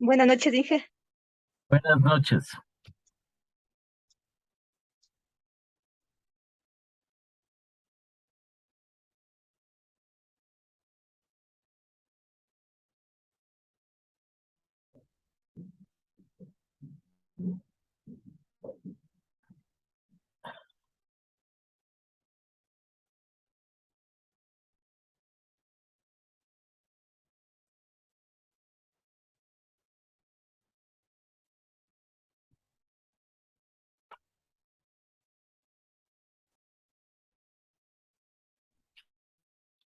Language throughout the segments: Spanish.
Buenas noches, Inge. Buenas noches.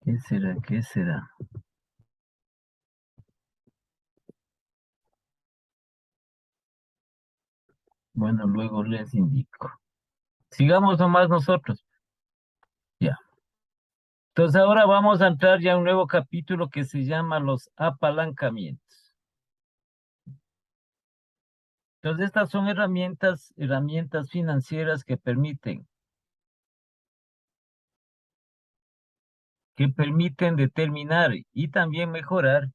¿Qué será? ¿Qué será? Bueno, luego les indico. Sigamos nomás nosotros. Ya. Entonces ahora vamos a entrar ya a un nuevo capítulo que se llama los apalancamientos. Entonces estas son herramientas financieras que permiten determinar y también mejorar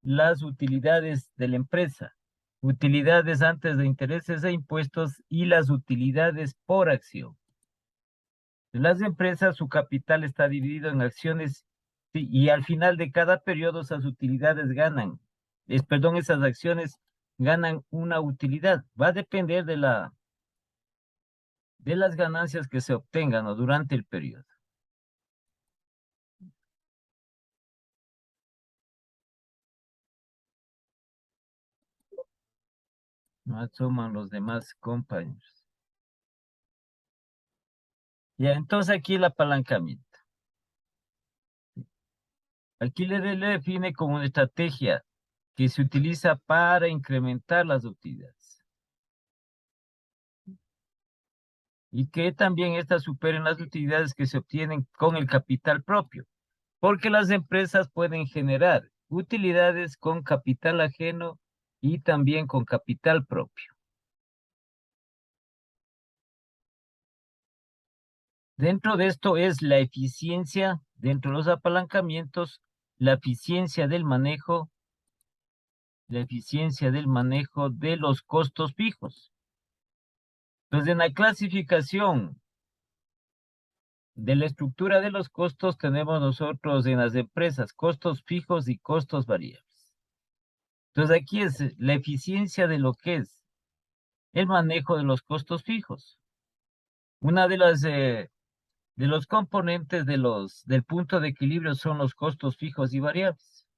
las utilidades de la empresa. Utilidades antes de intereses e impuestos y las utilidades por acción. En las empresas, su capital está dividido en acciones, sí, y al final de cada periodo esas utilidades esas acciones ganan una utilidad. Va a depender de las ganancias que se obtengan, ¿no?, durante el periodo. No asoman los demás compañeros. Ya, entonces aquí el apalancamiento. Aquí le define como una estrategia que se utiliza para incrementar las utilidades. Y que también estas superen las utilidades que se obtienen con el capital propio, porque las empresas pueden generar utilidades con capital ajeno y también con capital propio. Dentro de esto es la eficiencia, dentro de los apalancamientos, la eficiencia del manejo de los costos fijos. Entonces, en la clasificación de la estructura de los costos tenemos nosotros en las empresas costos fijos y costos variables. Entonces, aquí es la eficiencia de lo que es el manejo de los costos fijos. Una de los componentes del punto de equilibrio son los costos fijos y variables.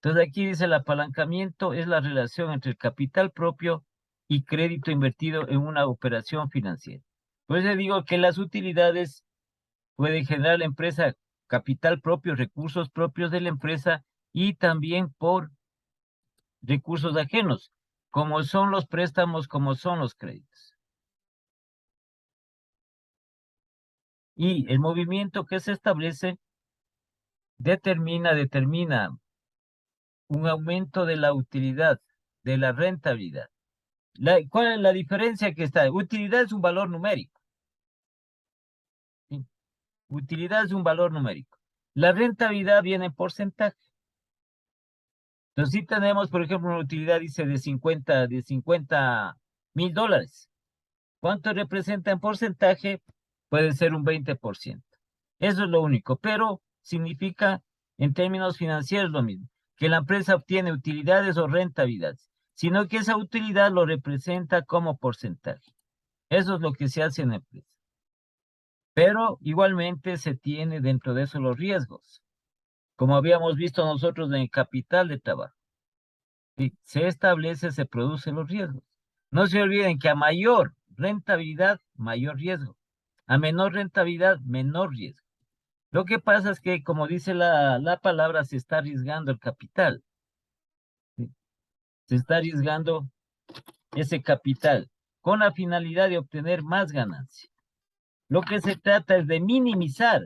Entonces aquí dice el apalancamiento es la relación entre el capital propio y crédito invertido en una operación financiera. Por eso digo que las utilidades pueden generar la empresa capital propio, recursos propios de la empresa y también por recursos ajenos, como son los préstamos, como son los créditos. Y el movimiento que se establece determina un aumento de la utilidad, de la rentabilidad. ¿Cuál es la diferencia que está? Utilidad es un valor numérico. ¿Sí? Utilidad es un valor numérico. La rentabilidad viene en porcentaje. Entonces, si tenemos, por ejemplo, una utilidad, dice, de 50,000 dólares. ¿Cuánto representa en porcentaje? Puede ser un 20%. Eso es lo único, pero significa, en términos financieros, lo mismo, que la empresa obtiene utilidades o rentabilidades, sino que esa utilidad lo representa como porcentaje. Eso es lo que se hace en la empresa. Pero igualmente se tiene dentro de eso los riesgos, como habíamos visto nosotros en el capital de trabajo. Si se producen los riesgos. No se olviden que a mayor rentabilidad, mayor riesgo. A menor rentabilidad, menor riesgo. Lo que pasa es que, como dice la palabra, se está arriesgando el capital. ¿Sí? Se está arriesgando ese capital con la finalidad de obtener más ganancia. Lo que se trata es de minimizar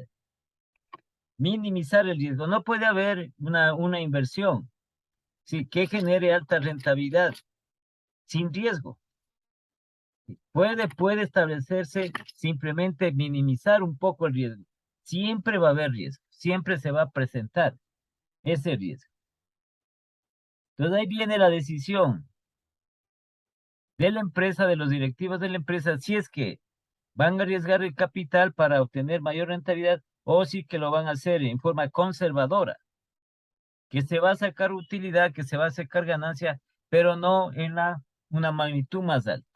el riesgo. No puede haber una inversión, ¿sí?, que genere alta rentabilidad sin riesgo. Puede establecerse simplemente minimizar un poco el riesgo. Siempre va a haber riesgo, siempre se va a presentar ese riesgo. Entonces ahí viene la decisión de la empresa, de los directivos de la empresa, si es que van a arriesgar el capital para obtener mayor rentabilidad o si que lo van a hacer en forma conservadora, que se va a sacar utilidad, que se va a sacar ganancia, pero no en una magnitud más alta.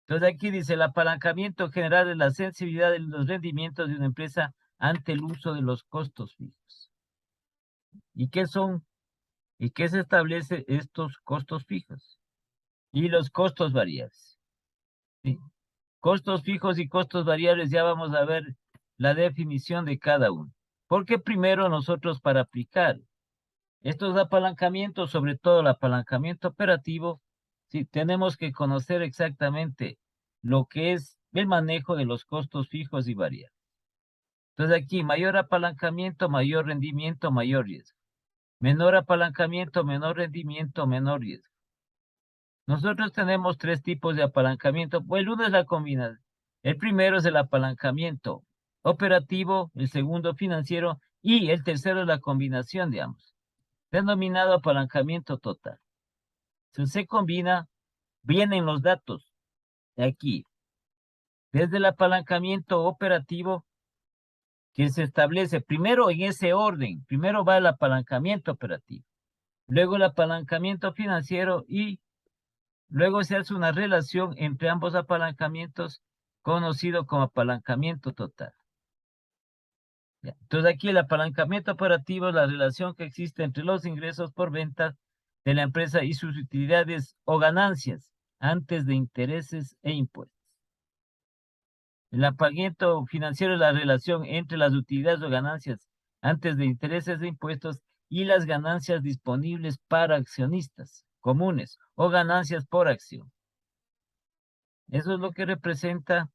Entonces aquí dice, el apalancamiento general es la sensibilidad de los rendimientos de una empresa ante el uso de los costos fijos. ¿Y qué son? ¿Y qué se establece estos costos fijos? Y los costos variables. ¿Sí? Costos fijos y costos variables, ya vamos a ver la definición de cada uno. Porque primero nosotros para aplicar estos apalancamientos, sobre todo el apalancamiento operativo, sí, tenemos que conocer exactamente lo que es el manejo de los costos fijos y variables. Entonces aquí, mayor apalancamiento, mayor rendimiento, mayor riesgo. Menor apalancamiento, menor rendimiento, menor riesgo. Nosotros tenemos tres tipos de apalancamiento. Pues el uno es la combinación. El primero es el apalancamiento operativo, el segundo financiero y el tercero es la combinación de ambos, denominado apalancamiento total. Si se combina, vienen los datos de aquí, desde el apalancamiento operativo que se establece primero en ese orden. Primero va el apalancamiento operativo, luego el apalancamiento financiero y luego se hace una relación entre ambos apalancamientos conocido como apalancamiento total. Ya. Entonces aquí el apalancamiento operativo es la relación que existe entre los ingresos por venta de la empresa y sus utilidades o ganancias antes de intereses e impuestos. El apalancamiento financiero es la relación entre las utilidades o ganancias antes de intereses e impuestos y las ganancias disponibles para accionistas comunes o ganancias por acción. Eso es lo que representa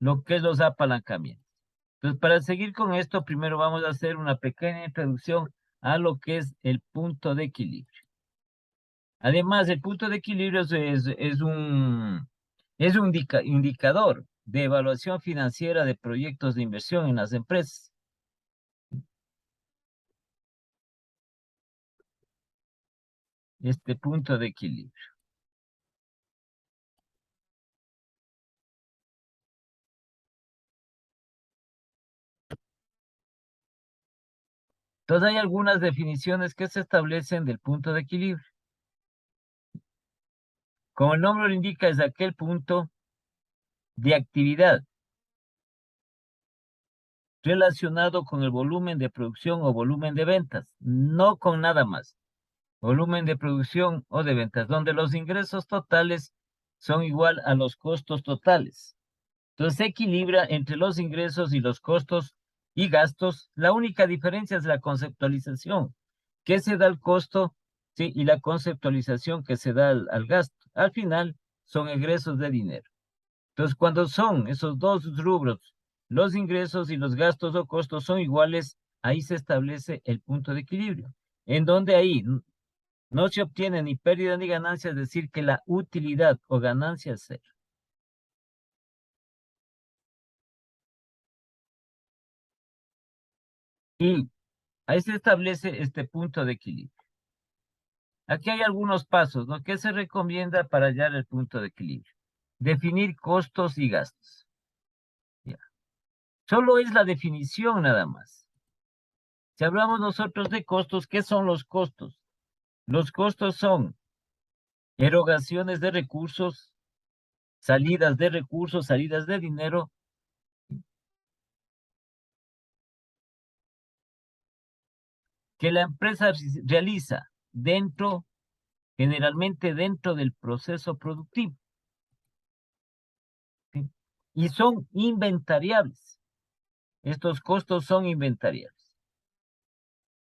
lo que es los apalancamientos. Entonces, para seguir con esto, primero vamos a hacer una pequeña introducción a lo que es el punto de equilibrio. Además, el punto de equilibrio es un indicador de evaluación financiera de proyectos de inversión en las empresas. Este punto de equilibrio. Entonces, hay algunas definiciones que se establecen del punto de equilibrio. Como el nombre lo indica, es aquel punto de actividad relacionado con el volumen de producción o volumen de ventas, no con nada más. Volumen de producción o de ventas, donde los ingresos totales son igual a los costos totales. Entonces se equilibra entre los ingresos y los costos y gastos. La única diferencia es la conceptualización, que se da al costo, sí, y la conceptualización que se da al gasto. Al final son egresos de dinero. Entonces, cuando son esos dos rubros, los ingresos y los gastos o costos son iguales, ahí se establece el punto de equilibrio, en donde ahí no se obtiene ni pérdida ni ganancia, es decir, que la utilidad o ganancia es cero. Y ahí se establece este punto de equilibrio. Aquí hay algunos pasos, ¿no? ¿Qué se recomienda para hallar el punto de equilibrio? Definir costos y gastos. Ya. Solo es la definición nada más. Si hablamos nosotros de costos, ¿qué son los costos? Los costos son erogaciones de recursos, salidas de dinero, que la empresa realiza generalmente dentro del proceso productivo, ¿sí? Y son inventariables. Estos costos son inventariables.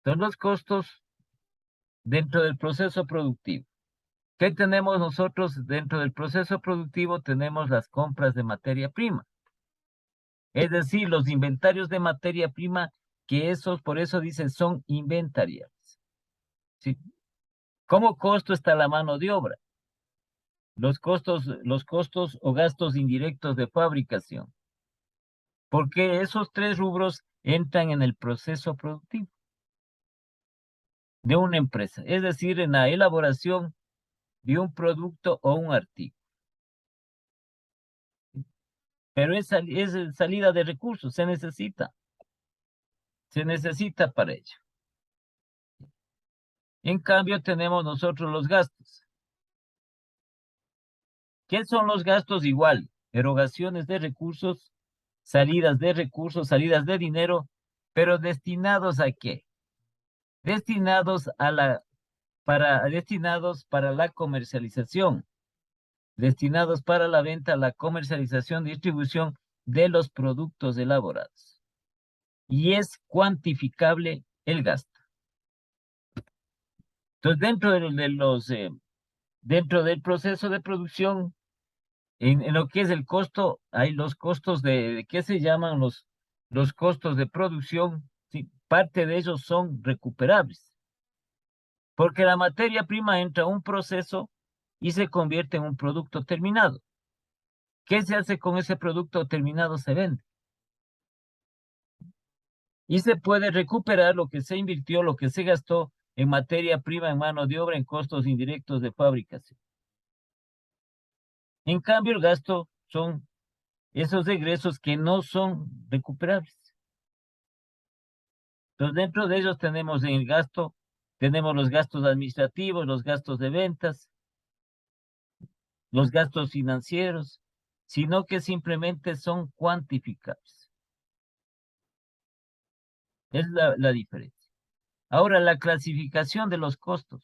Son los costos dentro del proceso productivo. ¿Qué tenemos nosotros dentro del proceso productivo? Tenemos las compras de materia prima. Es decir, los inventarios de materia prima, que esos, por eso dicen, son inventariables. ¿Sí? Como costo está la mano de obra, los costos o gastos indirectos de fabricación, porque esos tres rubros entran en el proceso productivo. de una empresa, es decir, en la elaboración de un producto o un artículo. Pero es salida de recursos, se necesita para ello. En cambio, tenemos nosotros los gastos. ¿Qué son los gastos? Igual, erogaciones de recursos, salidas de recursos, salidas de dinero, pero ¿destinados a qué? Destinados destinados para la comercialización, destinados para la venta, la comercialización, distribución de los productos elaborados. Y es cuantificable el gasto. Entonces, dentro del proceso de producción, en lo que es el costo, hay los costos de ¿qué se llaman los costos de producción? Sí, parte de ellos son recuperables, porque la materia prima entra a un proceso y se convierte en un producto terminado. ¿Qué se hace con ese producto terminado? Se vende. Y se puede recuperar lo que se invirtió, lo que se gastó en materia prima, en mano de obra, en costos indirectos de fabricación. En cambio, el gasto son esos egresos que no son recuperables. Entonces, dentro de ellos tenemos en el gasto, tenemos los gastos administrativos, los gastos de ventas, los gastos financieros, sino que simplemente son cuantificables. Es la diferencia. Ahora, la clasificación de los costos.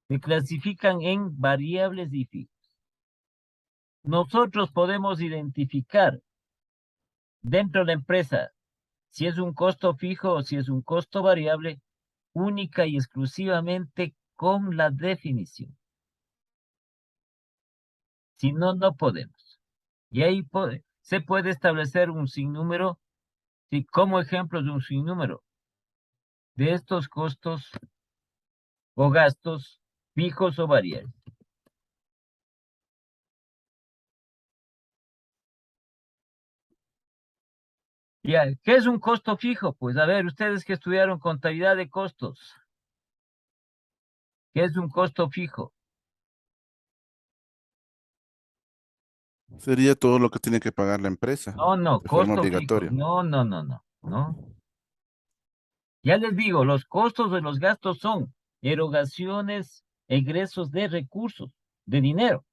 Se clasifican en variables y fijos. Nosotros podemos identificar dentro de la empresa si es un costo fijo o si es un costo variable, única y exclusivamente con la definición. Si no, no podemos. Y ahí se puede establecer un sinnúmero, ¿sí? Como ejemplos de un sinnúmero de estos costos o gastos fijos o variables. Ya, ¿qué es un costo fijo? Pues a ver, ustedes que estudiaron contabilidad de costos, ¿qué es un costo fijo? Sería todo lo que tiene que pagar la empresa No, no, de forma costo fijo. obligatoria. No, no, no, no, no. Ya les digo, los costos de los gastos son erogaciones, egresos de recursos, de dinero.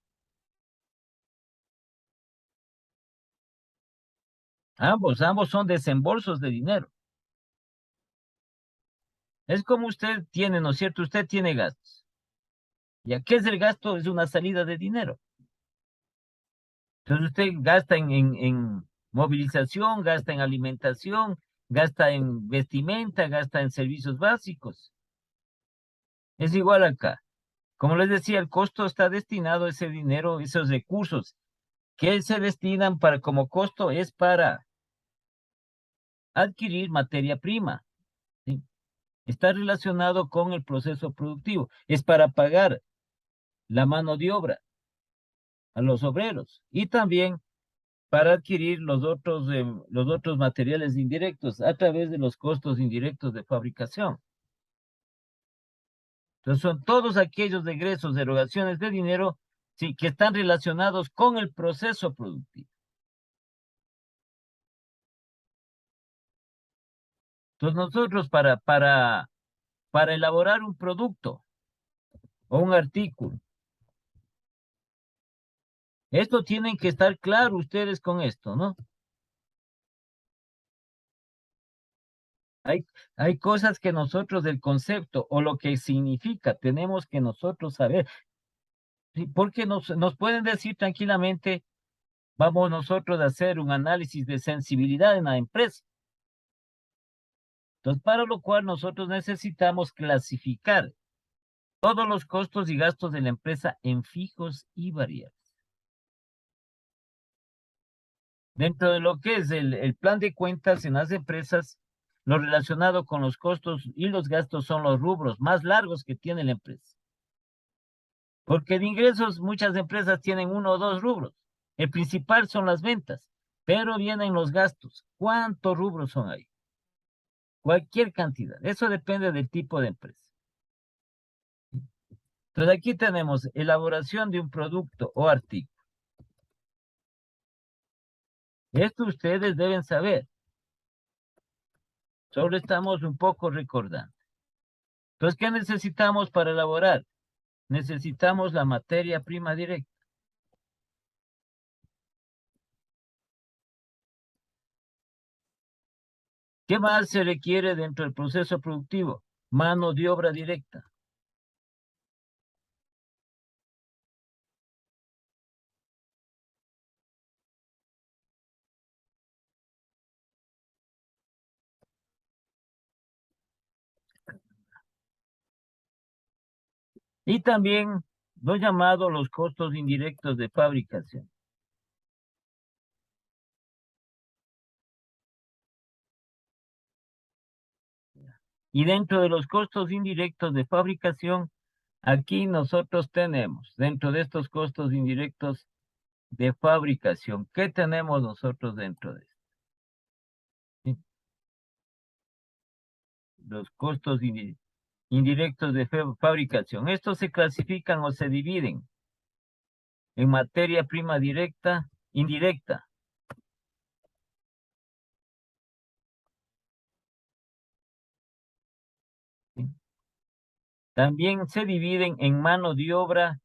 Ambos son desembolsos de dinero. Es como usted tiene, ¿no es cierto? Usted tiene gastos. ¿Ya qué es el gasto? Es una salida de dinero. Entonces usted gasta en movilización, gasta en alimentación, gasta en vestimenta, gasta en servicios básicos. Es igual acá. Como les decía, el costo está destinado a ese dinero, esos recursos que se destinan para como costo es para adquirir materia prima, ¿sí? Está relacionado con el proceso productivo, es para pagar la mano de obra a los obreros y también para adquirir los otros materiales indirectos a través de los costos indirectos de fabricación. Entonces son todos aquellos egresos, erogaciones de dinero, sí, que están relacionados con el proceso productivo. Entonces nosotros para elaborar un producto o un artículo, esto tienen que estar claros ustedes con esto, ¿no? Hay, hay cosas que nosotros del concepto o lo que significa tenemos que nosotros saber, ¿sí? Porque nos pueden decir tranquilamente, vamos nosotros a hacer un análisis de sensibilidad en la empresa. Entonces, para lo cual nosotros necesitamos clasificar todos los costos y gastos de la empresa en fijos y variables. Dentro de lo que es el plan de cuentas en las empresas, lo relacionado con los costos y los gastos son los rubros más largos que tiene la empresa. Porque de ingresos muchas empresas tienen uno o dos rubros. El principal son las ventas, pero vienen los gastos. ¿Cuántos rubros son ahí? Cualquier cantidad. Eso depende del tipo de empresa. Entonces aquí tenemos elaboración de un producto o artículo. Esto ustedes deben saber. Solo estamos un poco recordando. Entonces, ¿qué necesitamos para elaborar? Necesitamos la materia prima directa. ¿Qué más se requiere dentro del proceso productivo? Mano de obra directa. Y también lo llamado los costos indirectos de fabricación. Y dentro de los costos indirectos de fabricación, aquí nosotros tenemos, dentro de estos costos indirectos de fabricación, ¿qué tenemos nosotros dentro de esto? ¿Sí? Los costos indirectos de fabricación. Estos se clasifican o se dividen en materia prima directa, indirecta. ¿Sí? También se dividen en mano de obra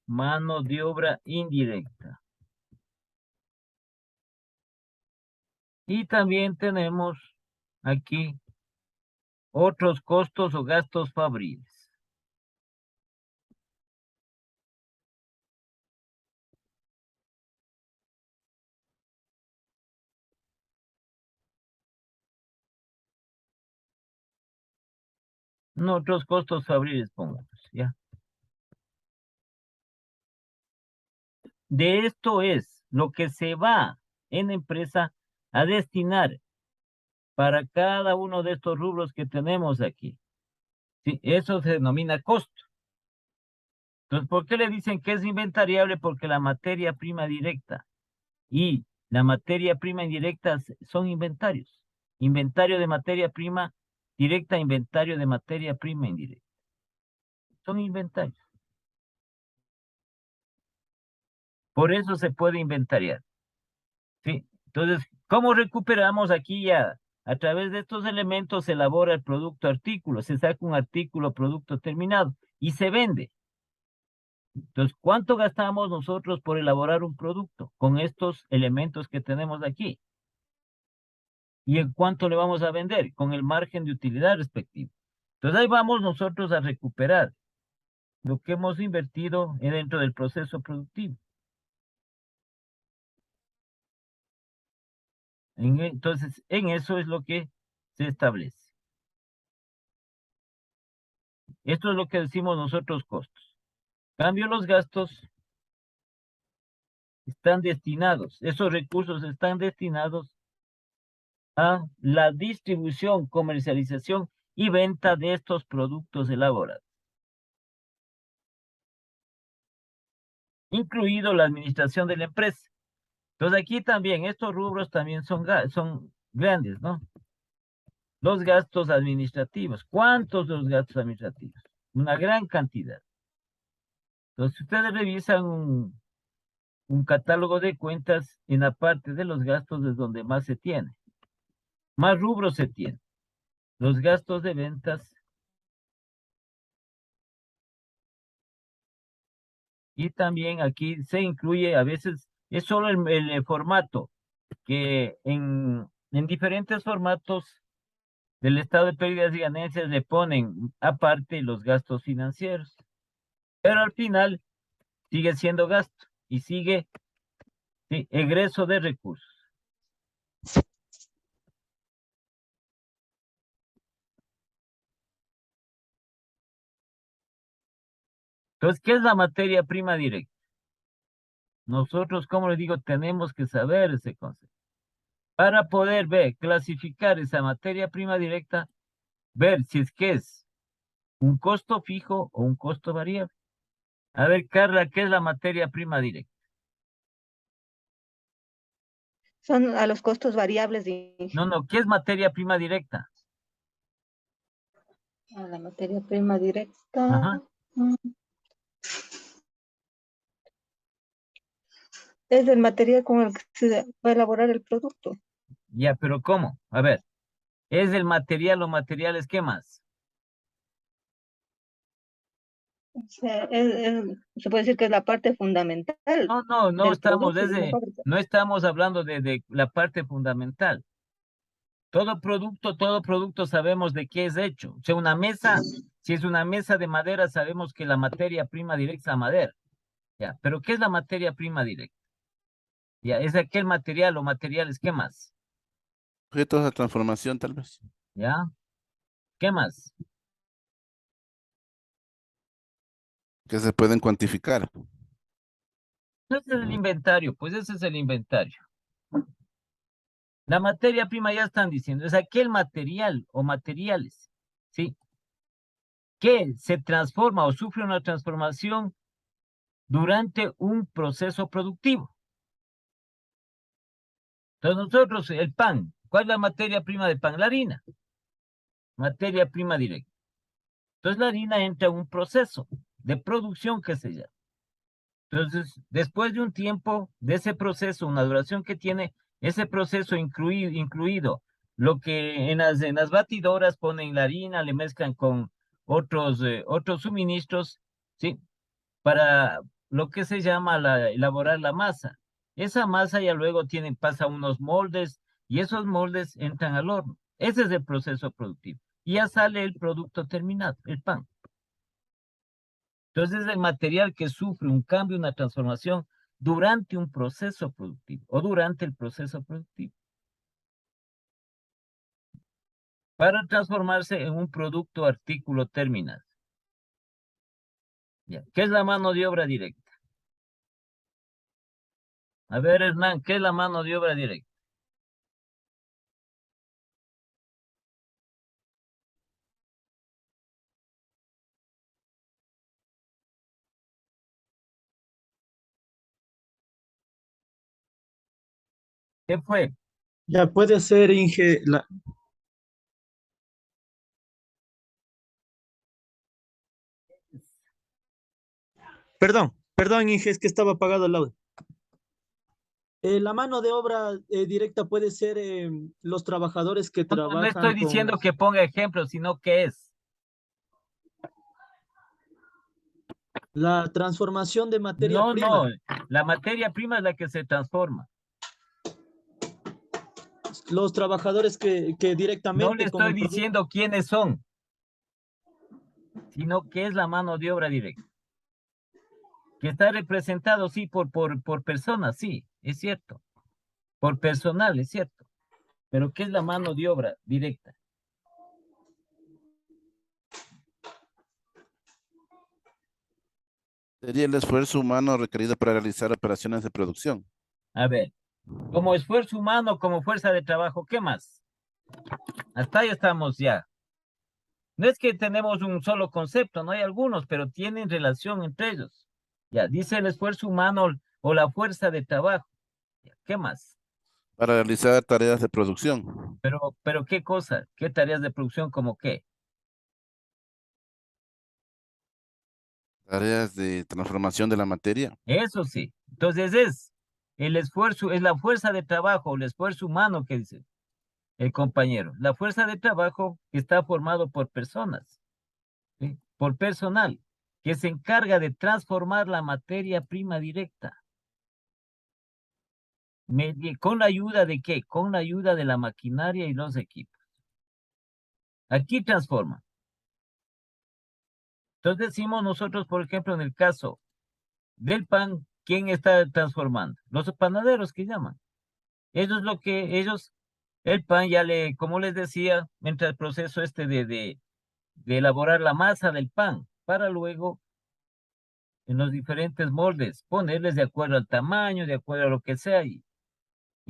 mano de obra indirecta. Y también tenemos aquí otros costos o gastos fabriles. No, otros costos fabriles, pongamos, ¿ya? De esto es lo que se va en empresa a destinar para cada uno de estos rubros que tenemos aquí. Sí, eso se denomina costo. Entonces, ¿por qué le dicen que es inventariable? Porque la materia prima directa y la materia prima indirecta son inventarios. Inventario de materia prima directa, inventario de materia prima indirecta. Son inventarios. Por eso se puede inventariar. ¿Sí? Entonces, ¿cómo recuperamos aquí ya? A través de estos elementos se elabora el producto artículo, se saca un artículo producto terminado y se vende. Entonces, ¿cuánto gastamos nosotros por elaborar un producto con estos elementos que tenemos aquí? ¿Y en cuánto le vamos a vender? Con el margen de utilidad respectivo. Entonces, ahí vamos nosotros a recuperar lo que hemos invertido dentro del proceso productivo. Entonces, en eso es lo que se establece. Esto es lo que decimos nosotros costos. Cambio, los gastos están destinados, esos recursos están destinados a la distribución, comercialización y venta de estos productos elaborados, incluido la administración de la empresa. Entonces aquí también estos rubros también son grandes, ¿no? Los gastos administrativos. ¿Cuántos de los gastos administrativos? Una gran cantidad. Entonces, si ustedes revisan un catálogo de cuentas, en la parte de los gastos es donde más se tiene. Más rubros se tiene. Los gastos de ventas y también aquí se incluye, a veces, es solo el formato, que en diferentes formatos del estado de pérdidas y ganancias le ponen aparte los gastos financieros. Pero al final sigue siendo gasto y sigue, sí, egreso de recursos. Entonces, ¿qué es la materia prima directa? Nosotros, como les digo, tenemos que saber ese concepto. Para poder ver, clasificar esa materia prima directa, ver si es que es un costo fijo o un costo variable. A ver, Carla, ¿qué es la materia prima directa? Son a los costos variables de No, ¿qué es materia prima directa? la materia prima directa. Ajá, mm, Es el material con el que se va a elaborar el producto. ya, pero ¿cómo? A ver, ¿es el material o materiales qué más? O sea, se puede decir que es la parte fundamental No del estamos producto de una desde, fábrica. no estamos hablando de la parte fundamental. Todo producto sabemos de qué es hecho. O sea, una mesa, si es una mesa de madera, sabemos que la materia prima directa es la madera. Ya, pero ¿qué es la materia prima directa? Ya, es aquel material o materiales, ¿qué más? Objetos de transformación, tal vez, ¿Ya? ¿Qué más? que se pueden cuantificar. Ese es el inventario, pues ese es el inventario. La materia prima ya están diciendo, es aquel material o materiales, ¿sí? Que se transforma o sufre una transformación durante un proceso productivo. Entonces nosotros, el pan, ¿cuál es la materia prima del pan? La harina, materia prima directa. Entonces la harina entra en un proceso de producción que se llama. Entonces, después de un tiempo de ese proceso, una duración que tiene ese proceso incluido lo que en las batidoras ponen la harina, le mezclan con otros suministros, ¿sí? Para lo que se llama elaborar la masa. Esa masa ya luego pasa a unos moldes y esos moldes entran al horno. Ese es el proceso productivo. Y ya sale el producto terminado, el pan. Entonces es el material que sufre un cambio, una transformación durante un proceso productivo o durante el proceso productivo para transformarse en un producto o artículo terminado. Ya. ¿Qué es la mano de obra directa? A ver, Hernán, ¿qué es la mano de obra directa? ¿Qué fue? Ya puede ser, Inge, perdón, Inge, es que estaba apagado el audio. La mano de obra directa puede ser los trabajadores que No estoy trabajan con diciendo que ponga ejemplos, sino que es. la transformación de materia No, prima. la materia prima es la que se transforma. Los trabajadores que No le directamente con estoy el producto. diciendo quiénes son, sino que es la mano de obra directa. Que está representado, sí, por personas, sí, es cierto. Por personal, es cierto. Pero ¿qué es la mano de obra directa? Sería el esfuerzo humano requerido para realizar operaciones de producción. A ver, como esfuerzo humano, como fuerza de trabajo, ¿qué más? Hasta ahí estamos ya. No es que tenemos un solo concepto, no hay algunos, pero tienen relación entre ellos. Ya, dice el esfuerzo humano o la fuerza de trabajo. Ya, ¿qué más? Para realizar tareas de producción. Pero ¿qué cosa? ¿Qué tareas de producción como qué? Tareas de transformación de la materia. Eso sí. Entonces es el esfuerzo, es la fuerza de trabajo, el esfuerzo humano que dice el compañero. La fuerza de trabajo está formado por personas, ¿sí? Por personal, que se encarga de transformar la materia prima directa. ¿Con la ayuda de qué? Con la ayuda de la maquinaria y los equipos. Aquí transforma. Entonces decimos nosotros, por ejemplo, en el caso del pan, ¿quién está transformando? Los panaderos que llaman. Ellos, el pan como les decía, mientras el proceso este de elaborar la masa del pan, para luego en los diferentes moldes, ponerles de acuerdo al tamaño, de acuerdo a lo que sea y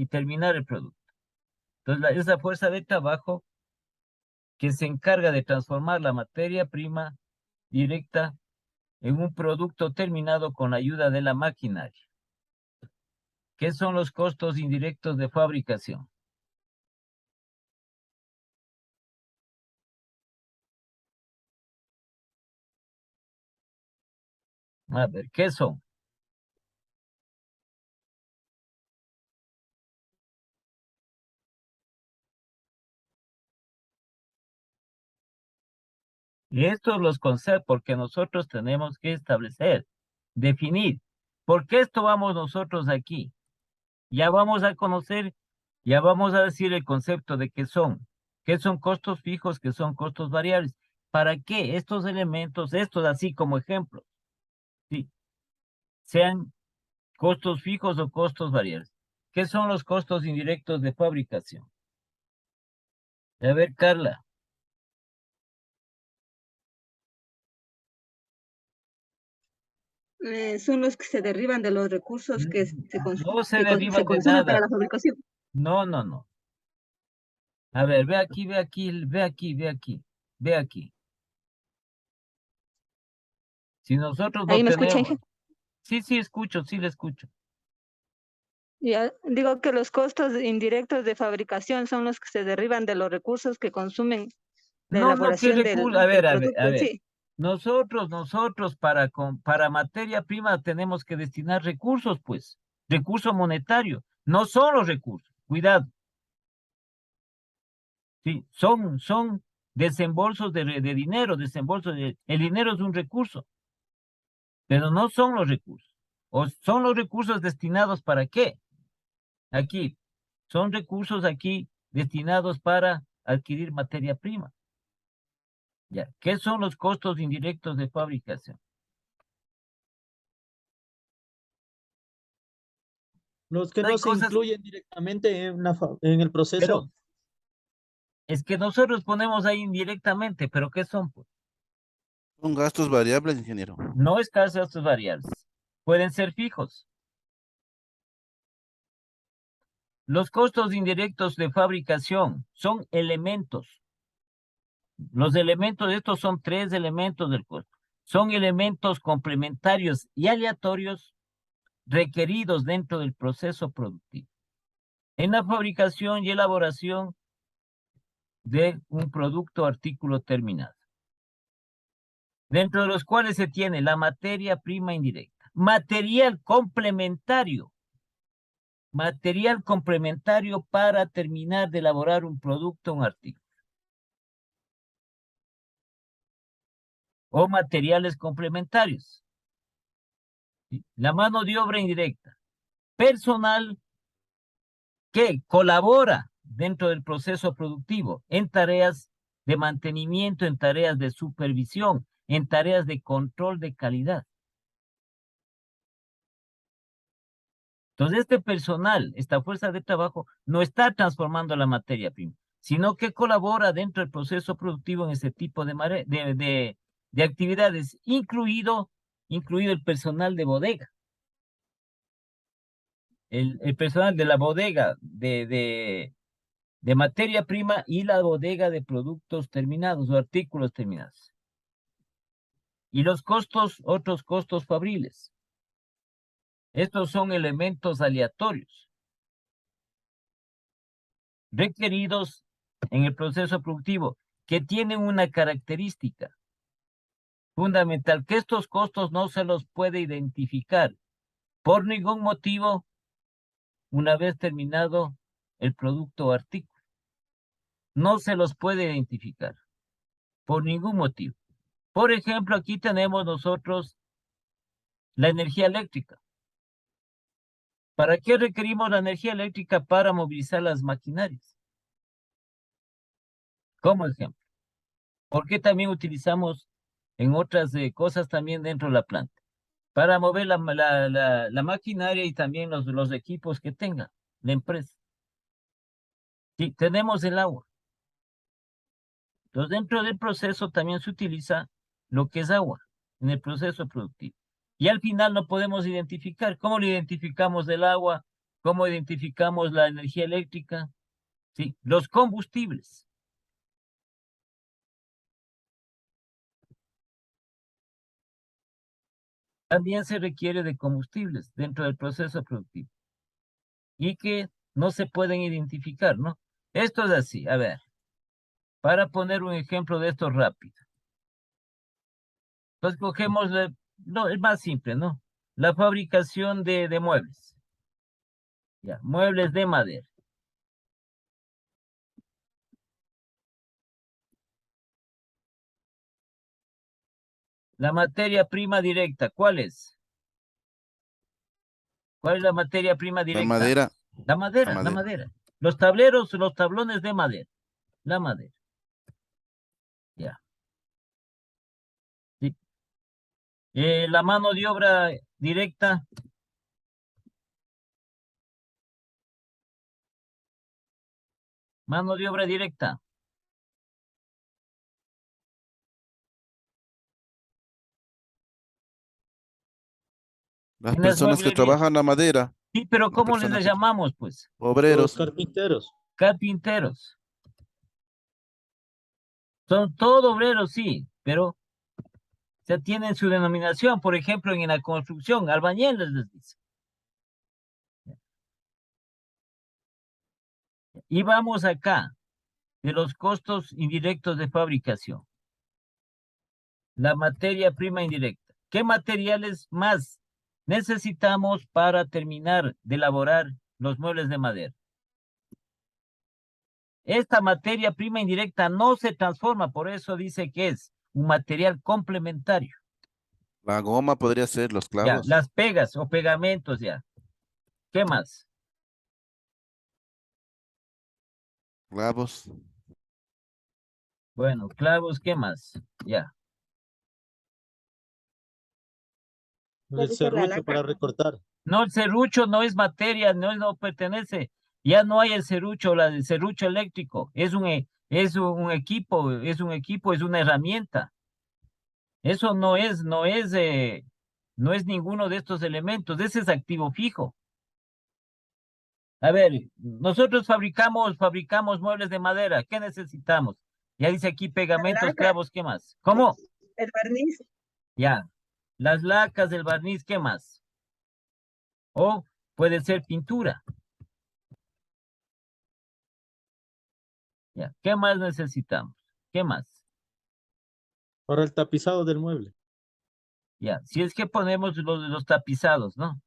terminar el producto. Entonces, esa fuerza de trabajo que se encarga de transformar la materia prima directa en un producto terminado con la ayuda de la maquinaria. ¿Qué son los costos indirectos de fabricación? A ver, ¿qué son? Y estos los conceptos porque nosotros tenemos que establecer, definir. ¿Por qué esto vamos nosotros aquí? Ya vamos a conocer, ya vamos a decir el concepto de qué son costos fijos, qué son costos variables. ¿Para qué estos elementos, estos así como ejemplos, sí, sean costos fijos o costos variables? ¿Qué son los costos indirectos de fabricación? A ver, Carla. Son los que se derivan de los recursos que No se se derivan de consumen para nada. la fabricación. No, no, no. A ver, ve aquí, ve aquí, ve aquí, ve aquí, ve aquí. Si nosotros no ¿Ahí me escucha, tenemos, Inge? sí, escucho, sí le escucho. Ya, digo que los costos indirectos de fabricación son los que se derivan de los recursos que consumen la No, no, ¿qué elaboración recurso? del producto A en ver. sí. Nosotros para materia prima tenemos que destinar recursos, pues, recurso monetario, no solo recursos, cuidado, sí, son desembolsos de dinero, el dinero es un recurso, pero no son los recursos, o son los recursos destinados para qué, aquí, son recursos aquí destinados para adquirir materia prima, ya, ¿qué son los costos indirectos de fabricación? Los que Hay no se cosas, incluyen directamente en el pero proceso. es que nosotros ponemos ahí indirectamente, pero ¿qué son? Pues? Son gastos variables, ingeniero. No es caso de estos variables. Pueden ser fijos. Los costos indirectos de fabricación son elementos. Los elementos, estos son 3 elementos del costo. Son elementos complementarios y aleatorios requeridos dentro del proceso productivo. En la fabricación y elaboración de un producto o artículo terminado. Dentro de los cuales se tiene la materia prima indirecta, material complementario para terminar de elaborar un producto o un artículo, o materiales complementarios, ¿sí? La mano de obra indirecta, personal que colabora dentro del proceso productivo en tareas de mantenimiento, en tareas de supervisión, en tareas de control de calidad. Entonces, este personal, esta fuerza de trabajo, no está transformando la materia prima, sino que colabora dentro del proceso productivo en ese tipo de actividades, incluido el personal de bodega, el personal de la bodega de materia prima y la bodega de productos terminados o artículos terminados. Y los costos, otros costos fabriles. Estos son elementos aleatorios requeridos en el proceso productivo que tienen una característica fundamental, que estos costos no se los puede identificar por ningún motivo una vez terminado el producto o artículo. No se los puede identificar por ningún motivo. Por ejemplo, aquí tenemos nosotros la energía eléctrica. ¿Para qué requerimos la energía eléctrica? Para movilizar las maquinarias. Como ejemplo. ¿Por qué también utilizamos en otras cosas también dentro de la planta? Para mover la maquinaria y también los equipos que tenga la empresa. Sí, tenemos el agua. Entonces, dentro del proceso también se utiliza lo que es agua en el proceso productivo. Y al final no podemos identificar. ¿Cómo lo identificamos del agua? ¿Cómo identificamos la energía eléctrica? Sí, los combustibles. También se requiere de combustibles dentro del proceso productivo y que no se pueden identificar, ¿no? Esto es así, a ver, para poner un ejemplo de esto rápido. Entonces cogemos, no, es más simple, ¿no? La fabricación de muebles. Ya, muebles de madera. La materia prima directa, ¿cuál es? ¿Cuál es la materia prima La directa? madera. La madera, la madera. Los tableros, los tablones de madera. La madera. Ya. Sí. La mano de obra directa. Mano de obra directa. Las En las personas que mueblerías. trabajan la madera. Sí, pero Las ¿cómo les personas que... llamamos, pues? Los Obreros. carpinteros. Carpinteros. Son todos obreros, sí, pero ya tienen su denominación, por ejemplo, en la construcción, albañiles les dice. Y vamos acá, de los costos indirectos de fabricación. La materia prima indirecta. ¿Qué materiales más necesitamos para terminar de elaborar los muebles de madera? Esta materia prima indirecta no se transforma, por eso dice que es un material complementario. La goma podría ser los Ya, clavos. las pegas o pegamentos, ya. ¿Qué más? Clavos. Bueno, clavos, ¿qué más? Ya. El Puede ser la serrucho para laca. recortar. No, el serrucho no es materia, no pertenece. Ya no hay el serrucho, el serrucho eléctrico. Es un equipo, es una herramienta. Eso no es ninguno de estos elementos. Ese es activo fijo. A ver, nosotros fabricamos muebles de madera. ¿Qué necesitamos? Ya dice aquí pegamentos, laca. clavos, ¿qué más? ¿Cómo? El barniz. Ya. Las lacas, el barniz, ¿qué más? O puede ser pintura. Ya. ¿Qué más necesitamos? ¿Qué más? Para el tapizado del mueble. Ya. Si es que ponemos los tapizados, ¿no?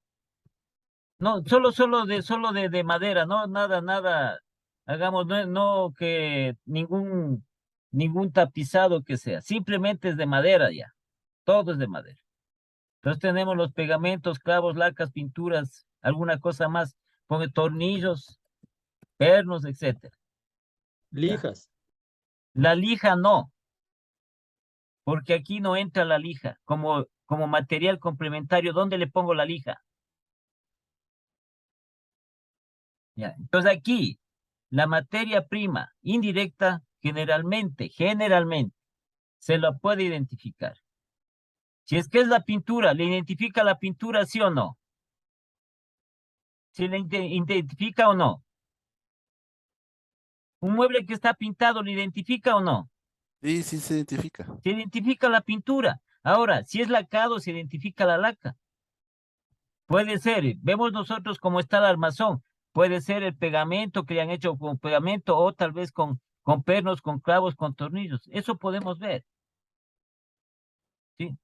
No, solo de madera, no, nada, hagamos, no que ningún tapizado que sea, simplemente es de madera ya, todo es de madera. Entonces tenemos los pegamentos, clavos, lacas, pinturas, alguna cosa más, pone tornillos, pernos, etcétera. Ya. Lijas. La lija no, porque aquí no entra la lija como material complementario. ¿Dónde le pongo la lija? Ya. Entonces aquí, la materia prima indirecta generalmente, se la puede identificar. Si es que es la pintura, ¿le identifica la pintura, sí o no? ¿Se le identifica o no? ¿Un mueble que está pintado, le identifica o no? Sí, sí se identifica. Se identifica la pintura. Ahora, si es lacado, se identifica la laca. Puede ser, vemos nosotros cómo está el armazón. Puede ser el pegamento que le han hecho con pegamento o tal vez con pernos, con clavos, con tornillos. Eso podemos ver. ¿Sí?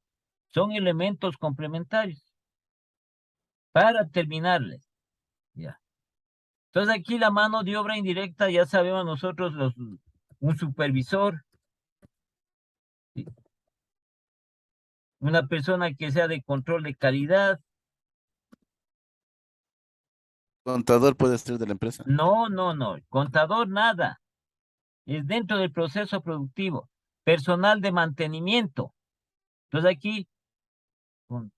Son elementos complementarios. Para terminarles. Ya. Entonces aquí la mano de obra indirecta, ya sabemos nosotros, un supervisor, ¿sí? Una persona que sea de control de calidad. Contador puede ser de la empresa. No, contador nada. Es dentro del proceso productivo. Personal de mantenimiento. Entonces aquí,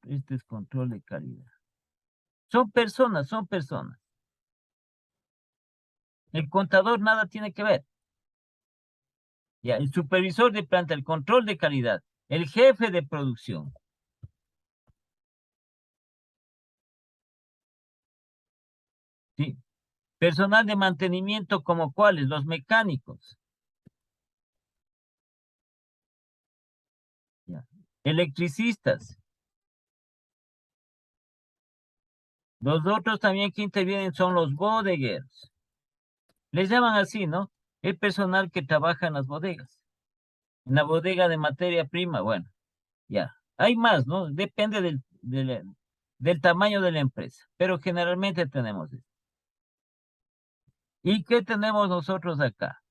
este es control de calidad. Son personas. El contador nada tiene que ver. Ya, el supervisor de planta, el control de calidad, el jefe de producción. ¿sí? Personal de mantenimiento como cuáles, los mecánicos. Ya. Electricistas. Los otros también que intervienen son los bodegueros. Les llaman así, ¿no? El personal que trabaja en las bodegas. En la bodega de materia prima, bueno, ya. Hay más, ¿no? Depende del tamaño de la empresa, pero generalmente tenemos esto. ¿Y qué tenemos nosotros acá?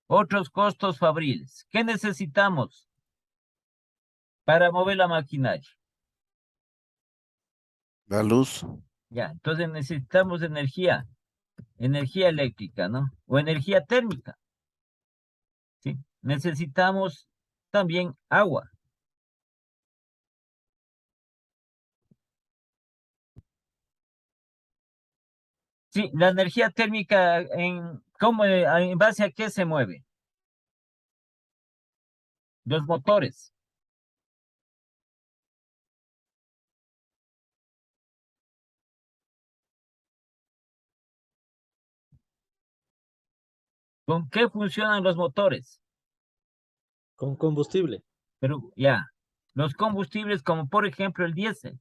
Otros costos fabriles. ¿Qué necesitamos para mover la maquinaria? La luz. Ya, entonces necesitamos energía eléctrica, ¿no? O energía térmica, ¿sí? Necesitamos también agua. Sí, la energía térmica, ¿en base a qué se mueve? Los motores. ¿Con qué funcionan los motores? Con combustible. Pero ya, los combustibles como por ejemplo el diésel.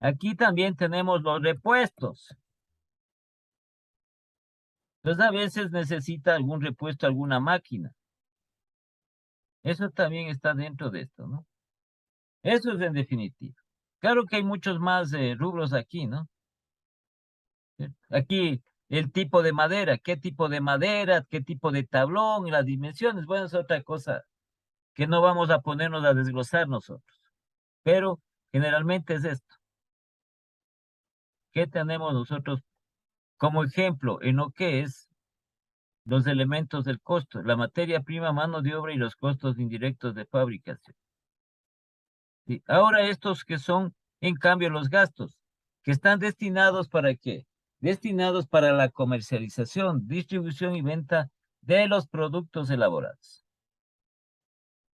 Aquí también tenemos los repuestos. Entonces a veces necesita algún repuesto, alguna máquina. Eso también está dentro de esto, ¿no? Eso es en definitiva. Claro que hay muchos más rubros aquí, ¿no? Aquí el tipo de madera, qué tipo de madera, qué tipo de tablón y las dimensiones. Bueno, es otra cosa que no vamos a ponernos a desglosar nosotros. Pero generalmente es esto. ¿Qué tenemos nosotros como ejemplo en lo que es los elementos del costo? La materia prima, mano de obra y los costos indirectos de fabricación. ¿Sí? Ahora estos que son, en cambio, los gastos, que están destinados ¿para qué? Destinados para la comercialización, distribución y venta de los productos elaborados.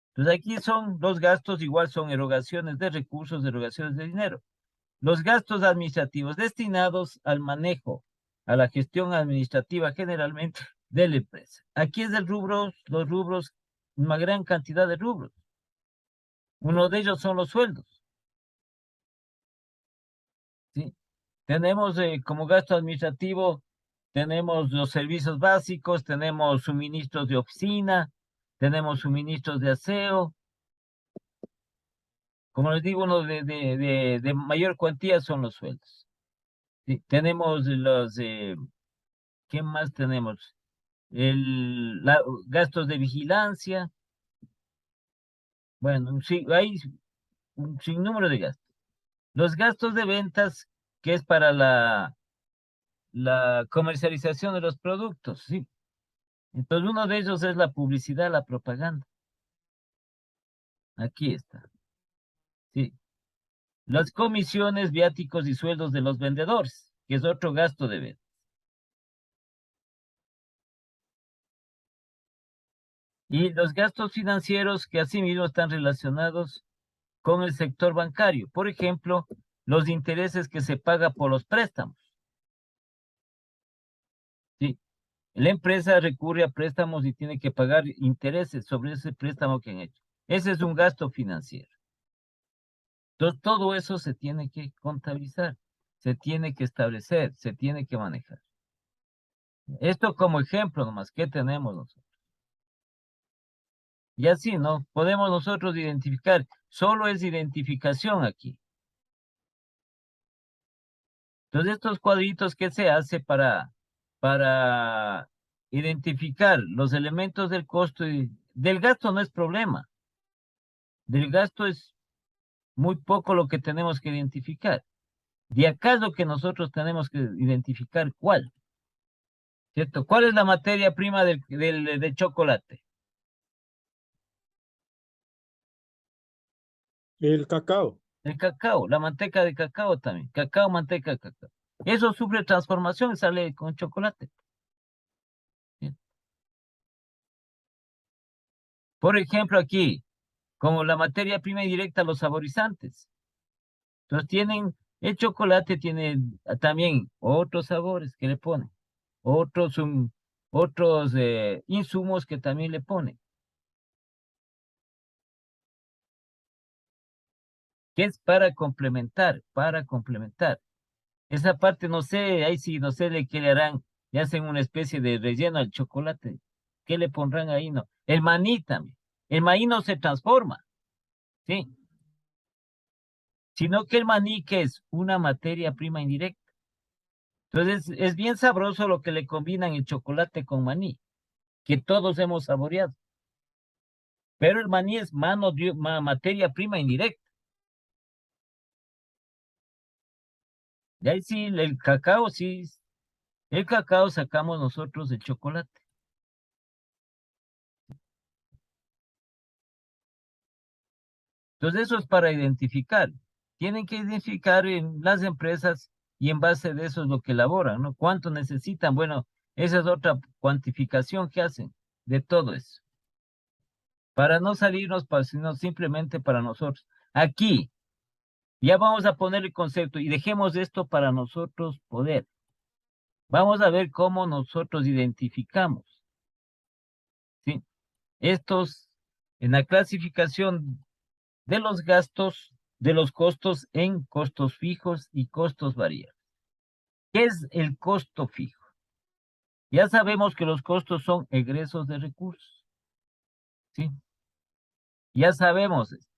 Entonces aquí son los gastos, igual son erogaciones de recursos, erogaciones de dinero. Los gastos administrativos destinados al manejo, a la gestión administrativa generalmente de la empresa. Aquí es el rubro, los rubros, una gran cantidad de rubros. Uno de ellos son los sueldos. ¿Sí? Tenemos como gasto administrativo, tenemos los servicios básicos, tenemos suministros de oficina, tenemos suministros de aseo. Como les digo, uno de mayor cuantía son los sueldos. Sí, tenemos los, ¿qué más tenemos? Gastos de vigilancia. Bueno, sí, hay un sinnúmero de gastos. Los gastos de ventas, que es para la comercialización de los productos, sí. Entonces, uno de ellos es la publicidad, la propaganda. Aquí está. Sí. Las comisiones, viáticos y sueldos de los vendedores, que es otro gasto de venta. Y los gastos financieros que asimismo están relacionados con el sector bancario. Por ejemplo, los intereses que se paga por los préstamos. Sí. La empresa recurre a préstamos y tiene que pagar intereses sobre ese préstamo que han hecho. Ese es un gasto financiero. Entonces, todo eso se tiene que contabilizar, se tiene que establecer, se tiene que manejar. Esto como ejemplo nomás, ¿qué tenemos nosotros? Y así, ¿no? Podemos nosotros identificar, solo es identificación aquí. Entonces, estos cuadritos, ¿qué se hace para identificar los elementos del costo? Del gasto no es problema, del gasto es muy poco lo que tenemos que identificar. De acá es lo que nosotros tenemos que identificar cuál, ¿cierto? ¿Cuál es la materia prima del chocolate? El cacao. El cacao, la manteca de cacao también. Cacao, manteca de cacao. Eso sufre transformación y sale con chocolate. ¿Sí? Por ejemplo, aquí, como la materia prima indirecta, los saborizantes. Entonces el chocolate tiene también otros sabores que le ponen, otros, otros insumos que también le ponen. Que es para complementar, para complementar. Esa parte no sé, ahí sí, no sé de qué le harán, le hacen una especie de relleno al chocolate. ¿Qué le pondrán ahí? No. El maní también. El maní no se transforma, ¿sí? Sino que el maní, que es una materia prima indirecta. Entonces, es bien sabroso lo que le combinan el chocolate con maní, que todos hemos saboreado. Pero el maní es materia prima indirecta. De ahí sí, el cacao, sí, el cacao sacamos nosotros del chocolate. Entonces, eso es para identificar. Tienen que identificar en las empresas y en base de eso es lo que elaboran, ¿no? ¿Cuánto necesitan? Bueno, esa es otra cuantificación que hacen de todo eso. Para no salirnos, sino simplemente para nosotros. Aquí, ya vamos a poner el concepto y dejemos esto para nosotros poder. Vamos a ver cómo nosotros identificamos, ¿sí? Estos, en la clasificación de los gastos, de los costos en costos fijos y costos variables. ¿Qué es el costo fijo? Ya sabemos que los costos son egresos de recursos, ¿sí? Ya sabemos esto.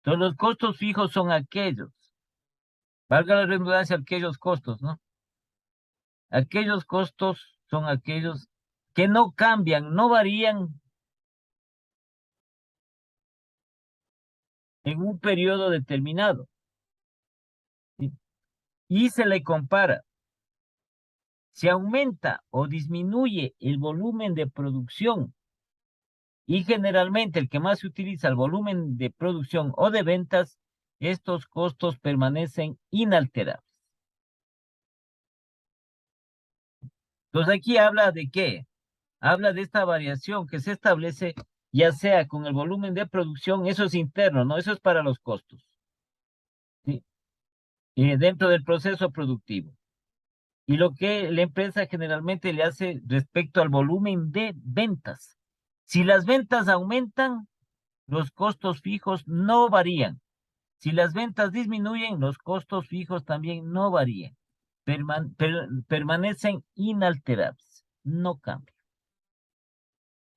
Entonces, los costos fijos son aquellos, valga la redundancia, aquellos costos, ¿no? Aquellos costos son aquellos que no cambian, no varían en un periodo determinado, ¿sí? Y se le compara si aumenta o disminuye el volumen de producción y generalmente el que más se utiliza el volumen de producción o de ventas, estos costos permanecen inalterables. Entonces aquí habla de qué? Habla de esta variación que se establece ya sea con el volumen de producción, eso es interno, ¿no? Eso es para los costos, ¿sí? Dentro del proceso productivo. Y lo que la empresa generalmente le hace respecto al volumen de ventas. Si las ventas aumentan, los costos fijos no varían. Si las ventas disminuyen, los costos fijos también no varían. Permanecen inalterables, no cambian.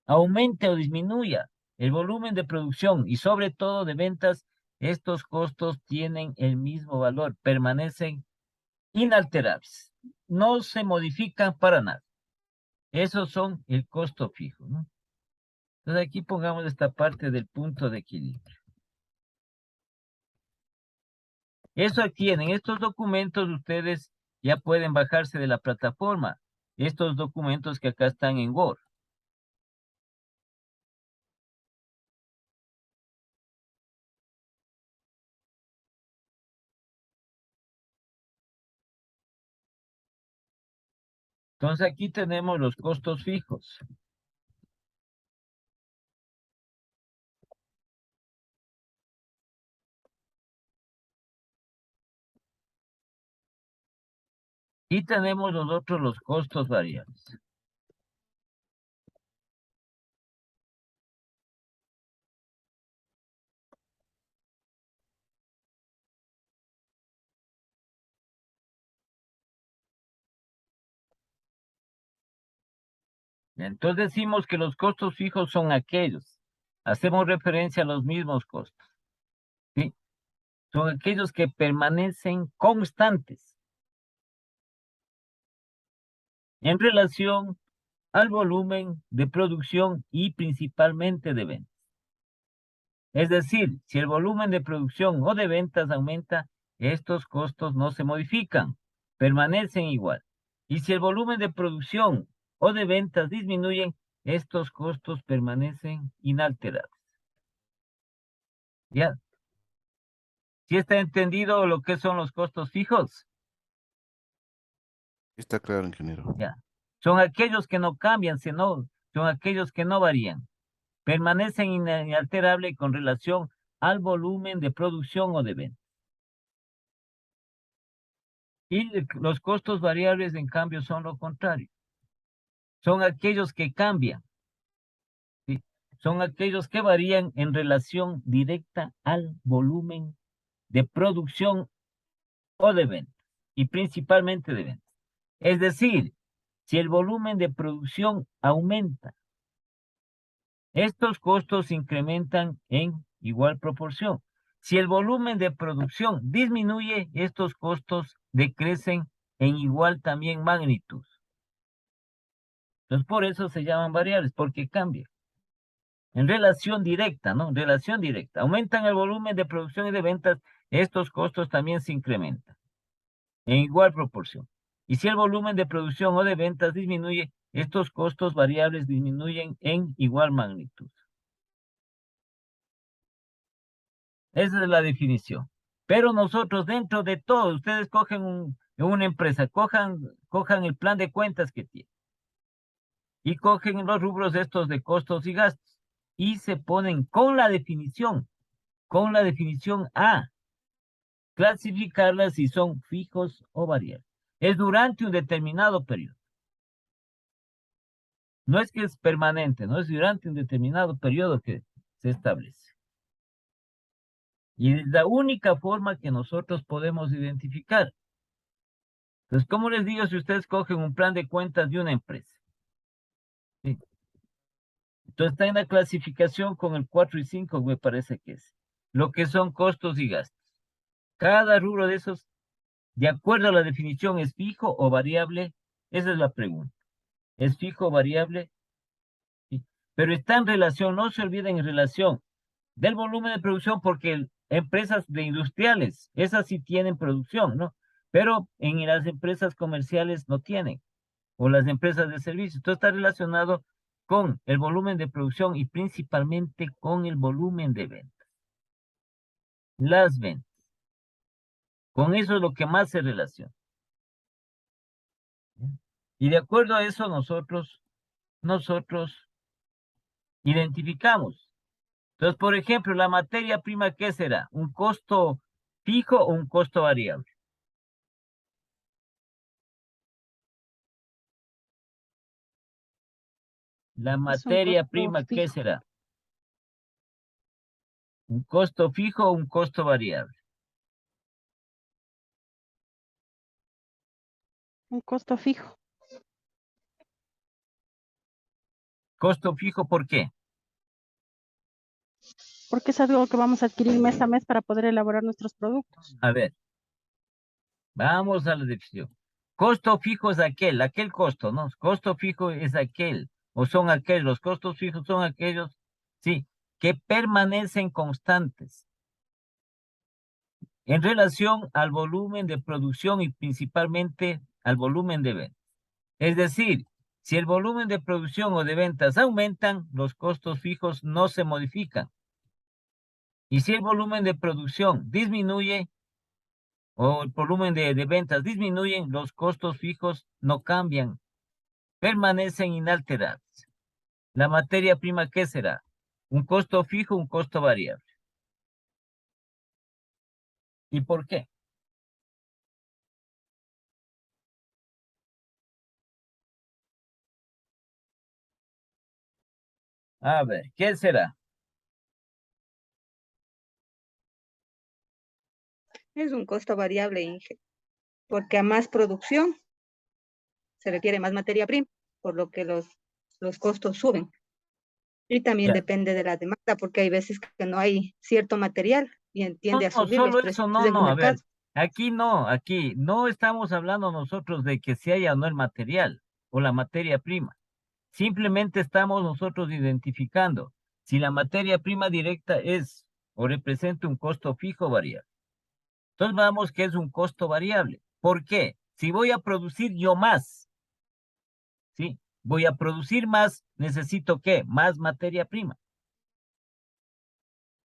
Aumente o disminuya el volumen de producción y sobre todo de ventas, estos costos tienen el mismo valor, permanecen inalterables. No se modifican para nada. Esos son el costo fijo, ¿no? Entonces aquí pongamos esta parte del punto de equilibrio. Eso tienen, estos documentos ustedes ya pueden bajarse de la plataforma. Estos documentos que acá están en Word. Entonces aquí tenemos los costos fijos. Y tenemos nosotros los costos variables. Entonces decimos que los costos fijos son aquellos. Hacemos referencia a los mismos costos, ¿sí? Son aquellos que permanecen constantes en relación al volumen de producción y principalmente de ventas. Es decir, si el volumen de producción o de ventas aumenta, estos costos no se modifican, permanecen igual. Y si el volumen de producción o de ventas disminuyen, estos costos permanecen inalterables. ¿Ya? ¿Sí está entendido lo que son los costos fijos? Está claro, ingeniero. Ya. Son aquellos que no cambian, sino son aquellos que no varían. permanecen inalterables con relación al volumen de producción o de venta. Y los costos variables, en cambio, son lo contrario. Son aquellos que cambian. ¿Sí? Son aquellos que varían en relación directa al volumen de producción o de venta, y principalmente de venta. Es decir, si el volumen de producción aumenta, estos costos se incrementan en igual proporción. Si el volumen de producción disminuye, estos costos decrecen en igual también magnitud. Entonces, por eso se llaman variables, porque cambian. En relación directa, ¿no? En relación directa. Aumentan el volumen de producción y de ventas, estos costos también se incrementan en igual proporción. Y si el volumen de producción o de ventas disminuye, estos costos variables disminuyen en igual magnitud. Esa es la definición. Pero nosotros, dentro de todo, ustedes cogen una empresa, cojan el plan de cuentas que tiene y cogen los rubros estos de costos y gastos y se ponen con la definición A, clasificarlas si son fijos o variables. Es durante un determinado periodo. No es que es permanente, no es durante un determinado periodo que se establece. Y es la única forma que nosotros podemos identificar. Entonces, ¿cómo les digo si ustedes cogen un plan de cuentas de una empresa? ¿Sí? Entonces está en la clasificación con el 4 y 5, me parece que es. Lo que son costos y gastos. Cada rubro de esos, de acuerdo a la definición, ¿es fijo o variable? Esa es la pregunta. ¿Es fijo o variable? Sí. Pero está en relación, no se olviden, en relación del volumen de producción, porque empresas de industriales, esas sí tienen producción, ¿no? Pero en las empresas comerciales no tienen, o las empresas de servicios. Esto está relacionado con el volumen de producción y principalmente con el volumen de ventas. Las ventas. Con eso es lo que más se relaciona. Y de acuerdo a eso nosotros identificamos. Entonces, por ejemplo, la materia prima, ¿qué será? ¿Un costo fijo o un costo variable? La Es un materia costo prima, ¿qué fijo. será? ¿Un costo fijo o un costo variable? Un costo fijo, Costo fijo, ¿por qué? porque es algo que vamos a adquirir mes a mes para poder elaborar nuestros productos. A ver, vamos a la definición. Costo fijo es aquel costo, ¿no? Costo fijo es aquel, o son aquellos, los costos fijos son aquellos, sí, que permanecen constantes en relación al volumen de producción y principalmente al volumen de ventas. Es decir, si el volumen de producción o de ventas aumentan, los costos fijos no se modifican. Y si el volumen de producción disminuye o el volumen de ventas disminuyen, los costos fijos no cambian, permanecen inalterables. La materia prima, ¿qué será? ¿Un costo fijo o un costo variable? ¿Y por qué? A ver, ¿qué será? Es un costo variable, Inge, porque a más producción se requiere más materia prima, por lo que los costos suben. Y también Ya. depende de la demanda, porque hay veces que no hay cierto material y tiende a No, subir los solo precios eso, no, en el no, a ver, mercado. aquí no estamos hablando nosotros de que se haya o no el material o la materia prima. Simplemente estamos nosotros identificando si la materia prima directa es o representa un costo fijo o variable. Entonces vamos que es un costo variable. ¿Por qué? Si voy a producir yo más, ¿sí? Voy a producir más, necesito ¿qué? Más materia prima.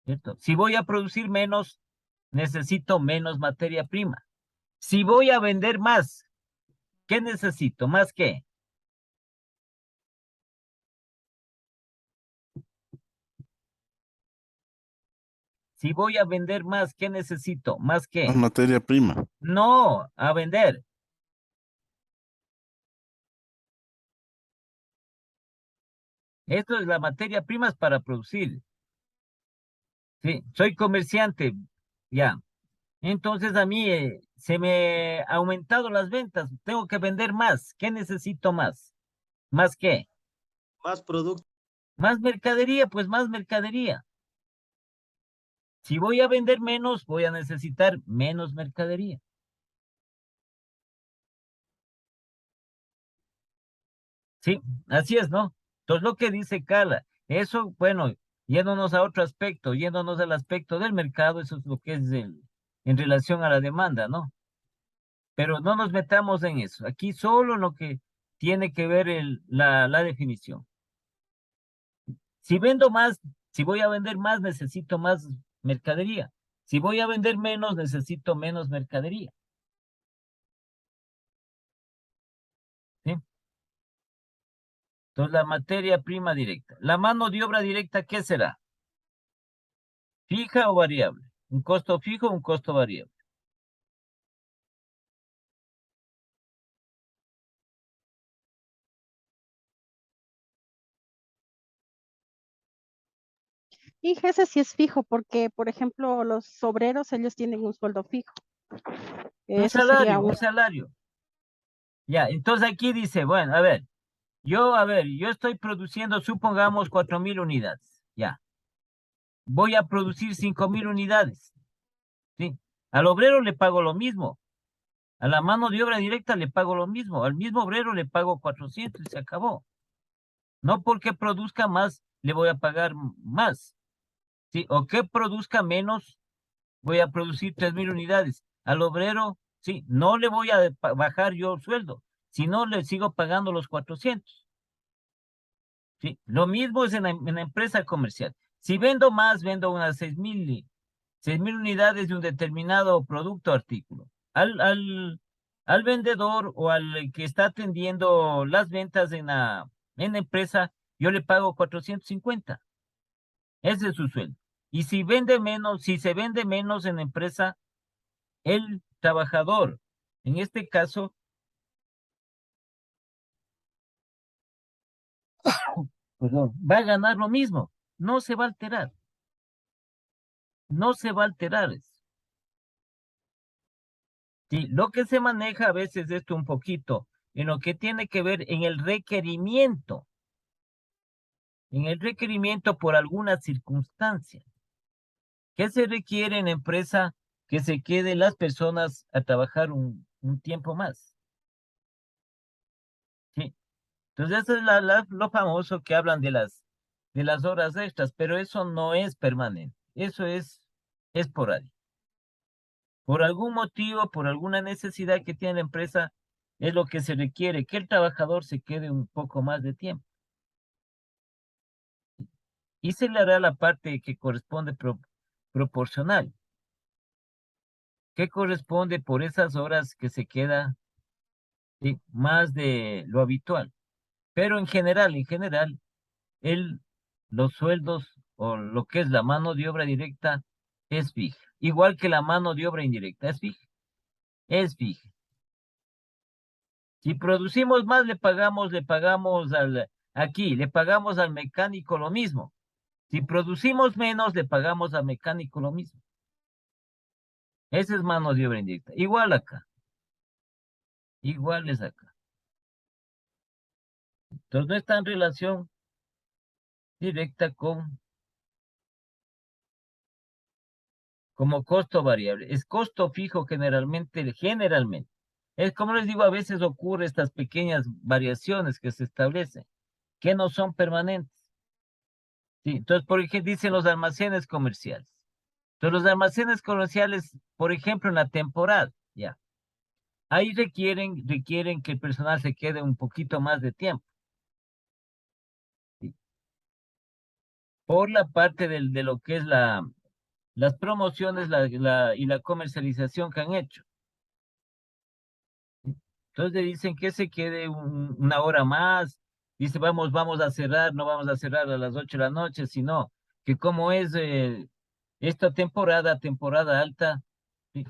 ¿Cierto? Si voy a producir menos, necesito menos materia prima. Si voy a vender más, ¿qué necesito? ¿Más qué? Si voy a vender más, ¿qué necesito? ¿Más qué? Más materia prima. No, a vender. Esto es la materia prima para producir. Sí, soy comerciante, ya. Entonces a mí se me ha aumentado las ventas, tengo que vender más. ¿Qué necesito más? ¿Más qué? Más producto. Más mercadería, pues más mercadería. Si voy a vender menos, voy a necesitar menos mercadería. Sí, así es, ¿no? Entonces lo que dice Carla, eso, bueno, yéndonos a otro aspecto, yéndonos al aspecto del mercado, eso es lo que es en relación a la demanda, ¿no? Pero no nos metamos en eso. Aquí solo lo que tiene que ver la definición. Si vendo más, si voy a vender más, necesito más mercadería. Si voy a vender menos, necesito menos mercadería. ¿Sí? Entonces, la materia prima directa. La mano de obra directa, ¿qué será? ¿Fija o variable? ¿Un costo fijo o un costo variable? Y ese sí es fijo, porque, por ejemplo, los obreros, ellos tienen un sueldo fijo. Eso sería Un salario. Ya, entonces aquí dice, bueno, a ver, yo estoy produciendo, supongamos, 4.000 unidades. Ya. Voy a producir 5.000 unidades. ¿Sí? Al obrero le pago lo mismo. A la mano de obra directa le pago lo mismo. Al mismo obrero le pago 400 y se acabó. No porque produzca más, le voy a pagar más. ¿Sí? O que produzca menos, voy a producir 3.000 unidades. Al obrero, sí, no le voy a bajar yo el sueldo, sino le sigo pagando los 400. ¿Sí? Lo mismo es en la empresa comercial. Si vendo más, vendo unas 6.000 unidades de un determinado producto o artículo. Al vendedor o al que está atendiendo las ventas en la empresa, yo le pago 450. Ese es su sueldo. Y si vende menos, si se vende menos en la empresa, el trabajador, en este caso, perdón, va a ganar lo mismo. No se va a alterar. No se va a alterar eso. Sí, lo que se maneja a veces esto un poquito en lo que tiene que ver en el requerimiento por alguna circunstancia. ¿Qué se requiere en la empresa? Que se queden las personas a trabajar un tiempo más. ¿Sí? Entonces, eso es lo famoso que hablan de las horas extras, pero eso no es permanente, eso es esporádico. Por algún motivo, por alguna necesidad que tiene la empresa, es lo que se requiere, que el trabajador se quede un poco más de tiempo. Y se le hará la parte que corresponde proporcional, que corresponde por esas horas que se queda, ¿sí?, más de lo habitual. Pero en general, el, los sueldos o lo que es la mano de obra directa es fija. Igual que la mano de obra indirecta es fija. Es fija. Si producimos más, le pagamos al mecánico lo mismo. Si producimos menos, le pagamos al mecánico lo mismo. Esa es mano de obra indirecta. Igual acá. Igual es acá. Entonces no está en relación directa como costo variable. Es costo fijo generalmente. Es como les digo, a veces ocurre estas pequeñas variaciones que se establecen, que no son permanentes. ¿Sí? Entonces, por ejemplo, dicen los almacenes comerciales. Entonces, los almacenes comerciales, por ejemplo, en la temporada, ya. Ahí requieren que el personal se quede un poquito más de tiempo. ¿Sí? Por la parte de lo que es las promociones y la comercialización que han hecho. Entonces le dicen que se quede una hora más. Dice, vamos a cerrar, no vamos a cerrar a las 8 de la noche, sino que como es esta temporada alta, sí.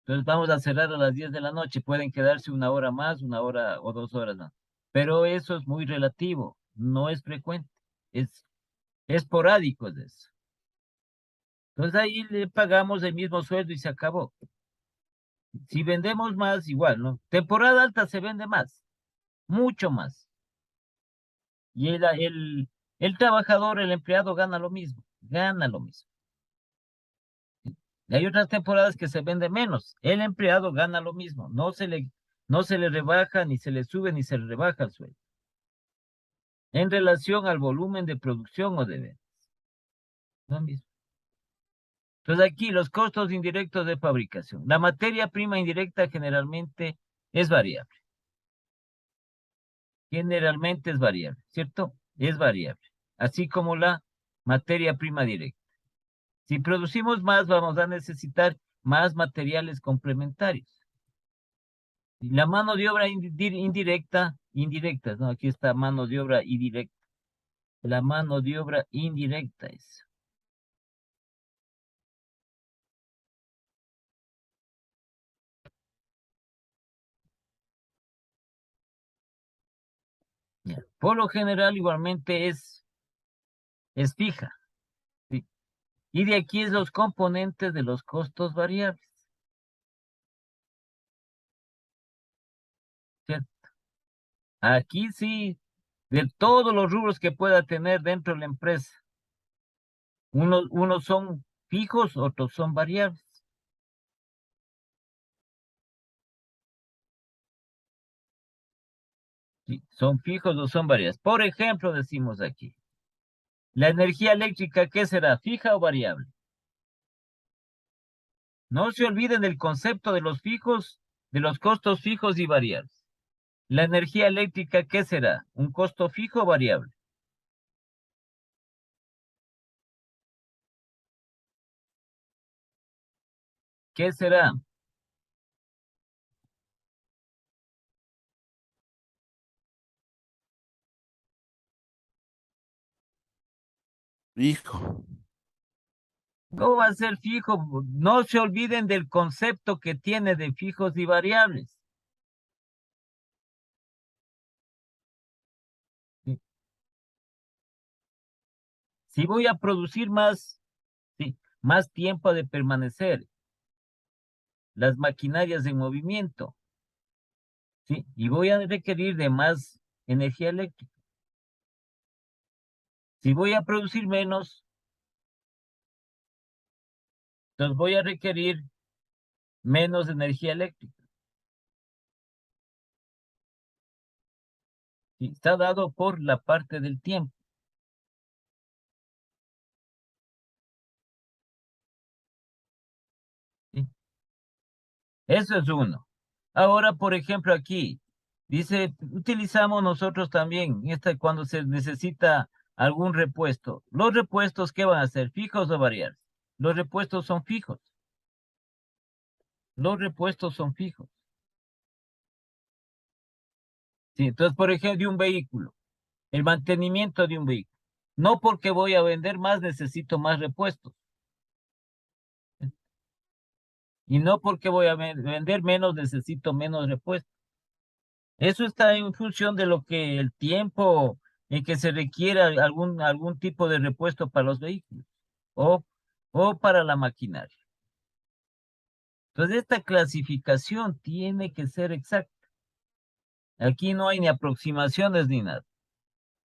Entonces vamos a cerrar a las 10 de la noche. Pueden quedarse una hora más, una hora o 2 horas más. Pero eso es muy relativo, no es frecuente, es esporádico de eso. Entonces ahí le pagamos el mismo sueldo y se acabó. Si vendemos más, igual, ¿no? Temporada alta se vende más, mucho más. Y el trabajador, el empleado gana lo mismo, gana lo mismo. Y hay otras temporadas que se vende menos, el empleado gana lo mismo, no se le rebaja, ni se le sube, ni se le rebaja el sueldo. En relación al volumen de producción o de ventas. Lo mismo. Entonces aquí los costos indirectos de fabricación. La materia prima indirecta generalmente es variable. Generalmente es variable, ¿cierto? Es variable. Así como la materia prima directa. Si producimos más, vamos a necesitar más materiales complementarios. Y la mano de obra indirecta, ¿no? Aquí está mano de obra indirecta. La mano de obra indirecta es. Ya. Por lo general, igualmente es fija. ¿Sí? Y de aquí es los componentes de los costos variables. ¿Cierto? Aquí sí, de todos los rubros que pueda tener dentro de la empresa, unos son fijos, otros son variables. Sí, son fijos o son variables. Por ejemplo, decimos aquí, la energía eléctrica, ¿qué será? ¿Fija o variable? No se olviden del concepto de los fijos, de los costos fijos y variables. La energía eléctrica, ¿qué será? ¿Un costo fijo o variable? ¿Qué será? Hijo. ¿Cómo va a ser fijo? No se olviden del concepto que tiene de fijos y variables. ¿Sí? Si voy a producir más, sí, más tiempo de permanecer, las maquinarias en movimiento, ¿sí? Y voy a requerir de más energía eléctrica. Si voy a producir menos, entonces voy a requerir menos energía eléctrica. ¿Sí? Está dado por la parte del tiempo. ¿Sí? Eso es uno. Ahora, por ejemplo, aquí dice, utilizamos nosotros también cuando se necesita algún repuesto. Los repuestos, ¿qué van a ser? ¿Fijos o variables? Los repuestos son fijos. Los repuestos son fijos. Sí, entonces, por ejemplo, de un vehículo, el mantenimiento de un vehículo. No porque voy a vender más necesito más repuestos. Y no porque voy a vender menos necesito menos repuestos. Eso está en función de lo que el tiempo en que se requiera algún tipo de repuesto para los vehículos o, o para la maquinaria. Entonces, esta clasificación tiene que ser exacta. Aquí no hay ni aproximaciones ni nada.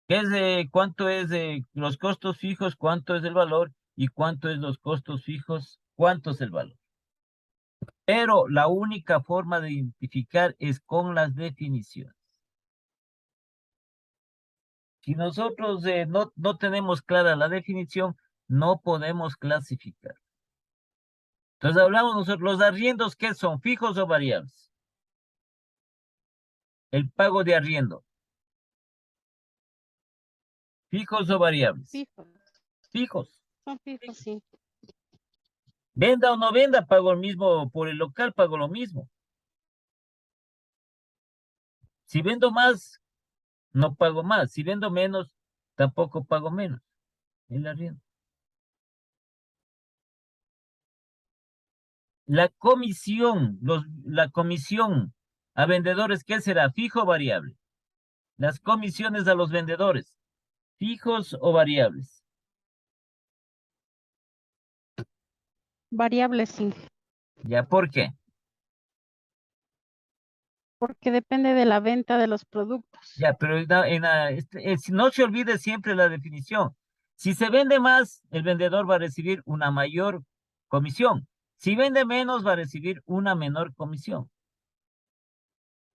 ¿Qué es cuánto es de los costos fijos, cuánto es el valor y cuánto es los costos fijos, cuánto es el valor? Pero la única forma de identificar es con las definiciones. Si nosotros no tenemos clara la definición, no podemos clasificar. Entonces hablamos nosotros, los arriendos, ¿qué son? ¿Fijos o variables? El pago de arriendo. ¿Fijos o variables? Fijos, Fijos. son fijos, sí. Venda o no venda, pago el mismo, por el local pago lo mismo. Si vendo más, no pago más. Si vendo menos, tampoco pago menos. El arriendo. La comisión, la comisión a vendedores, ¿qué será? ¿Fijo o variable? Las comisiones a los vendedores, ¿fijos o variables? Variables, Inge, ¿Ya por qué? porque depende de la venta de los productos. Ya, pero no se olvide siempre la definición. Si se vende más, el vendedor va a recibir una mayor comisión. Si vende menos, va a recibir una menor comisión.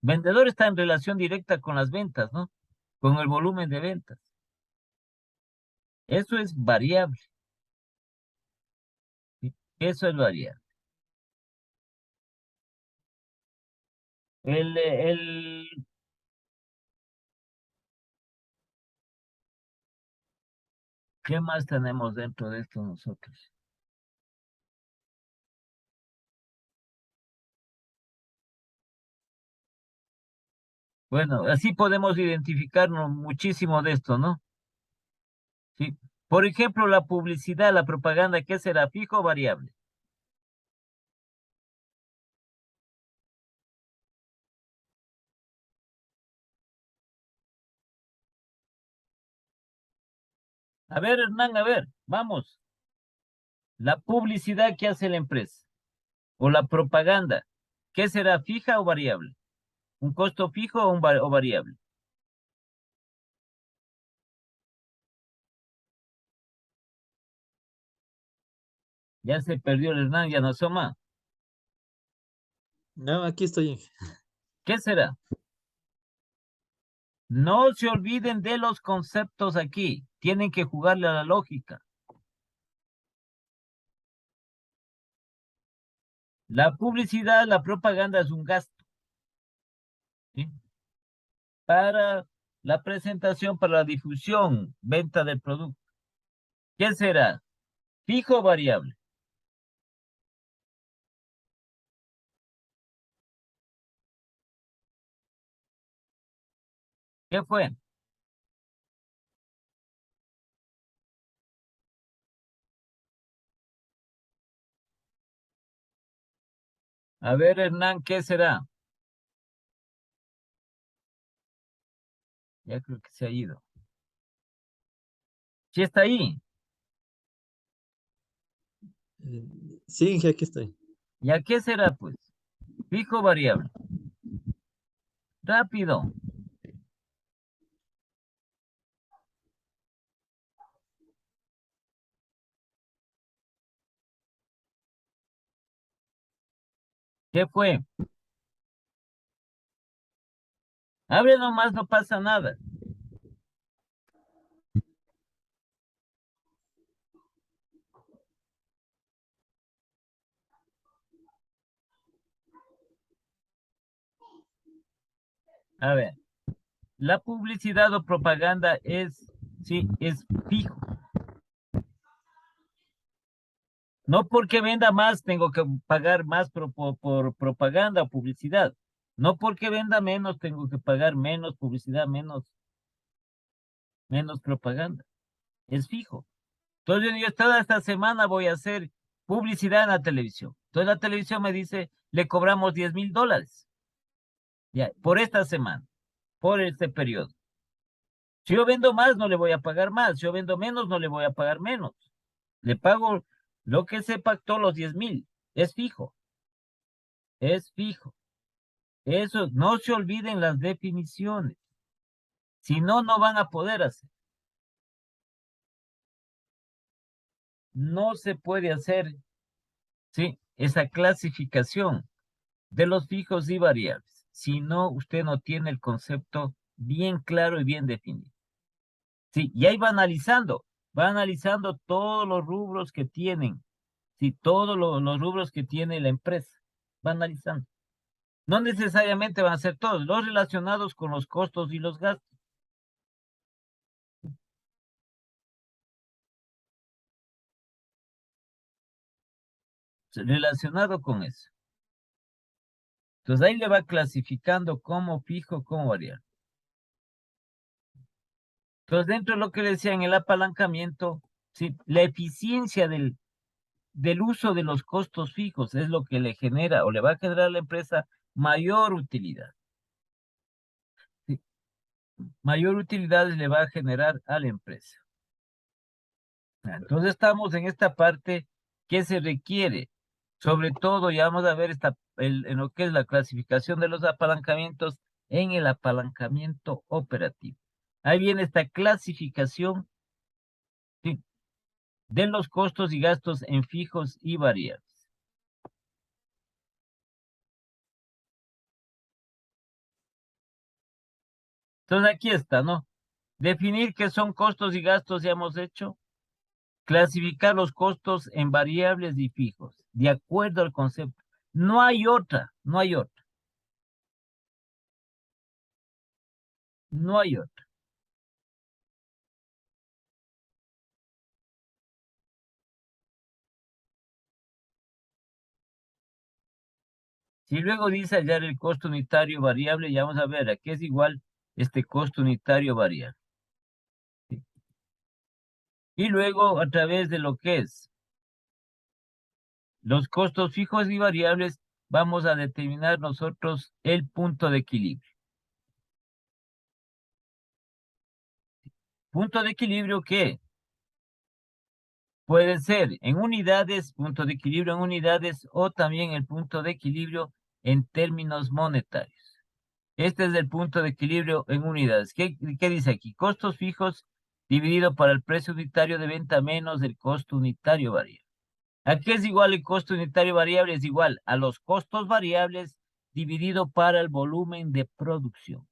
Vendedor está en relación directa con las ventas, ¿no? Con el volumen de ventas. Eso es variable. ¿Sí? Eso es variable. El, el, ¿Qué más tenemos dentro de esto nosotros? Bueno, así podemos identificarnos muchísimo de esto, ¿no? Sí. Por ejemplo, la publicidad, la propaganda, ¿qué será? ¿Fijo o variable? A ver, Hernán, a ver, vamos. La publicidad que hace la empresa o la propaganda, ¿qué será? ¿Fija o variable? ¿Un costo fijo o, o variable? Ya se perdió el Hernán, ya no asoma. No, aquí estoy. ¿Qué será? No se olviden de los conceptos aquí. Tienen que jugarle a la lógica. La publicidad, la propaganda es un gasto, ¿sí? Para la presentación, para la difusión, venta del producto. ¿Qué será? ¿Fijo o variable? ¿Qué fue? A ver, Hernán, ¿qué será? Ya creo que se ha ido. ¿Sí está ahí? Sí, Inge, aquí estoy. ¿Ya qué será, pues? ¿Fijo o variable? Rápido. ¿Qué fue? Abre nomás, no pasa nada. A ver, la publicidad o propaganda sí, es fijo. No porque venda más tengo que pagar más por propaganda o publicidad. No porque venda menos tengo que pagar menos publicidad, menos propaganda. Es fijo. Entonces yo toda esta semana voy a hacer publicidad en la televisión. Entonces la televisión me dice, le cobramos $10,000. Ya, por esta semana, por este periodo. Si yo vendo más, no le voy a pagar más. Si yo vendo menos, no le voy a pagar menos. Le pago lo que se pactó, los 10,000. Es fijo. Es fijo. Eso, no se olviden las definiciones. Si no, no van a poder hacer. No se puede hacer, ¿sí? Esa clasificación de los fijos y variables. Si no, usted no tiene el concepto bien claro y bien definido. Sí, y ahí va analizando todos los rubros que tienen, sí, todos los rubros que tiene la empresa, va analizando. No necesariamente van a ser todos, los relacionados con los costos y los gastos. Relacionado con eso. Entonces ahí le va clasificando como fijo, como variable. Entonces dentro de lo que le decía en el apalancamiento, sí, la eficiencia del uso de los costos fijos es lo que le genera o le va a generar a la empresa mayor utilidad. Sí, mayor utilidad le va a generar a la empresa. Entonces estamos en esta parte que se requiere, sobre todo, ya vamos a ver en lo que es la clasificación de los apalancamientos en el apalancamiento operativo. Ahí viene esta clasificación, ¿sí?, de los costos y gastos en fijos y variables. Entonces aquí está, ¿no? Definir qué son costos y gastos, ya hemos hecho. Clasificar los costos en variables y fijos, de acuerdo al concepto. No hay otra, no hay otra. No hay otra. Si luego dice hallar el costo unitario variable, ya vamos a ver a qué es igual este costo unitario variable. ¿Sí? Y luego a través de lo que es los costos fijos y variables, vamos a determinar nosotros el punto de equilibrio. Punto de equilibrio que puede ser en unidades, punto de equilibrio en unidades, o también el punto de equilibrio en términos monetarios. Este es el punto de equilibrio en unidades. ¿Qué dice aquí? Costos fijos dividido por el precio unitario de venta menos el costo unitario variable. ¿A qué es igual el costo unitario variable? Es igual a los costos variables dividido para el volumen de producción.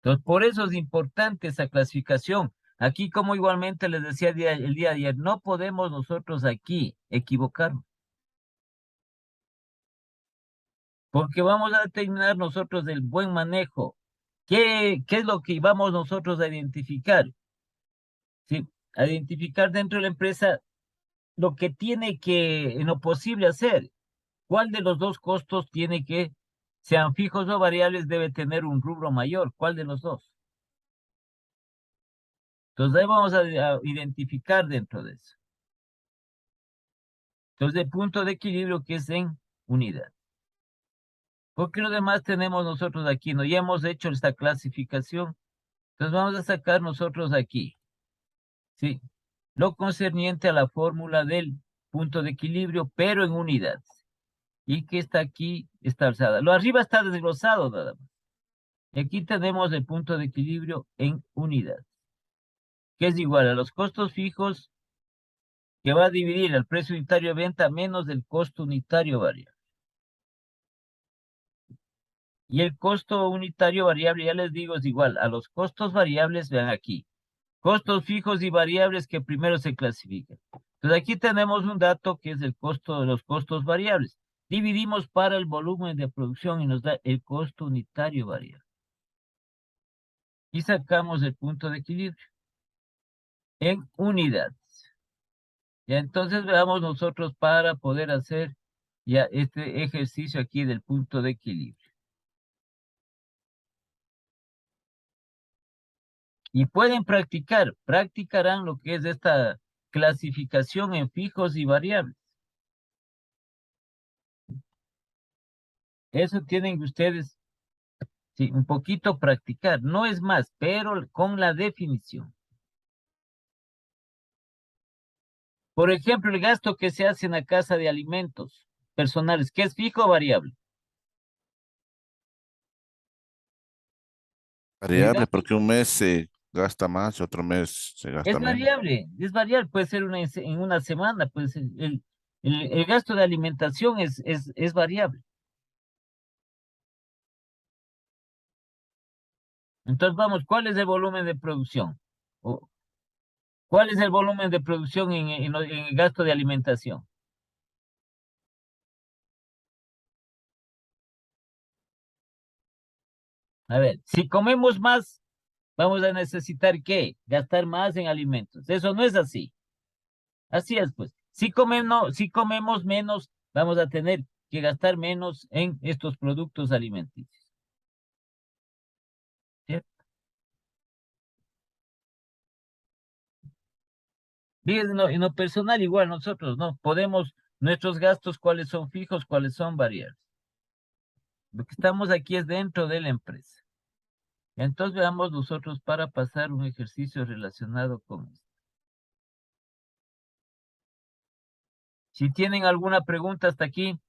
Entonces, por eso es importante esa clasificación. Aquí, como igualmente les decía el día de ayer, no podemos nosotros aquí equivocarnos. Porque vamos a determinar nosotros el buen manejo. ¿Qué es lo que vamos nosotros a identificar? ¿Sí? A identificar dentro de la empresa lo que tiene que, en lo posible, hacer. ¿Cuál de los dos costos tiene que, sean fijos o variables, debe tener un rubro mayor? ¿Cuál de los dos? Entonces ahí vamos a identificar dentro de eso. Entonces el punto de equilibrio que es en unidad. Porque lo demás tenemos nosotros aquí, ¿no? Ya hemos hecho esta clasificación. Entonces vamos a sacar nosotros aquí, ¿sí?, lo concerniente a la fórmula del punto de equilibrio, pero en unidades. Y que está aquí, está alzada. Lo arriba está desglosado nada más. Y aquí tenemos el punto de equilibrio en unidades, que es igual a los costos fijos, que va a dividir el precio unitario de venta menos el costo unitario variable. Y el costo unitario variable, ya les digo, es igual a los costos variables, vean aquí, costos fijos y variables que primero se clasifican. Entonces aquí tenemos un dato que es el costo de los costos variables. Dividimos para el volumen de producción y nos da el costo unitario variable. Y sacamos el punto de equilibrio en unidades. Y entonces veamos nosotros para poder hacer ya este ejercicio aquí del punto de equilibrio. Y pueden practicarán lo que es esta clasificación en fijos y variables. Eso tienen que ustedes, sí, un poquito practicar, no es más, pero con la definición. Por ejemplo, el gasto que se hace en la casa de alimentos personales, ¿qué es fijo o variable? El Variable, gasto porque un mes se gasta más y otro mes se gasta menos. es variable, puede ser en una semana, pues el gasto de alimentación es variable. Entonces vamos, ¿cuál es el volumen de producción? O, ¿cuál es el volumen de producción en el gasto de alimentación? A ver, si comemos más, vamos a necesitar ¿qué? Gastar más en alimentos. Eso no es así. Así es, pues. Si comemos menos, vamos a tener que gastar menos en estos productos alimenticios. ¿Cierto? Fíjense, en lo personal igual nosotros, ¿no? Podemos, nuestros gastos, cuáles son fijos, cuáles son variables. Lo que estamos aquí es dentro de la empresa. Entonces veamos nosotros para pasar un ejercicio relacionado con esto. Si tienen alguna pregunta hasta aquí,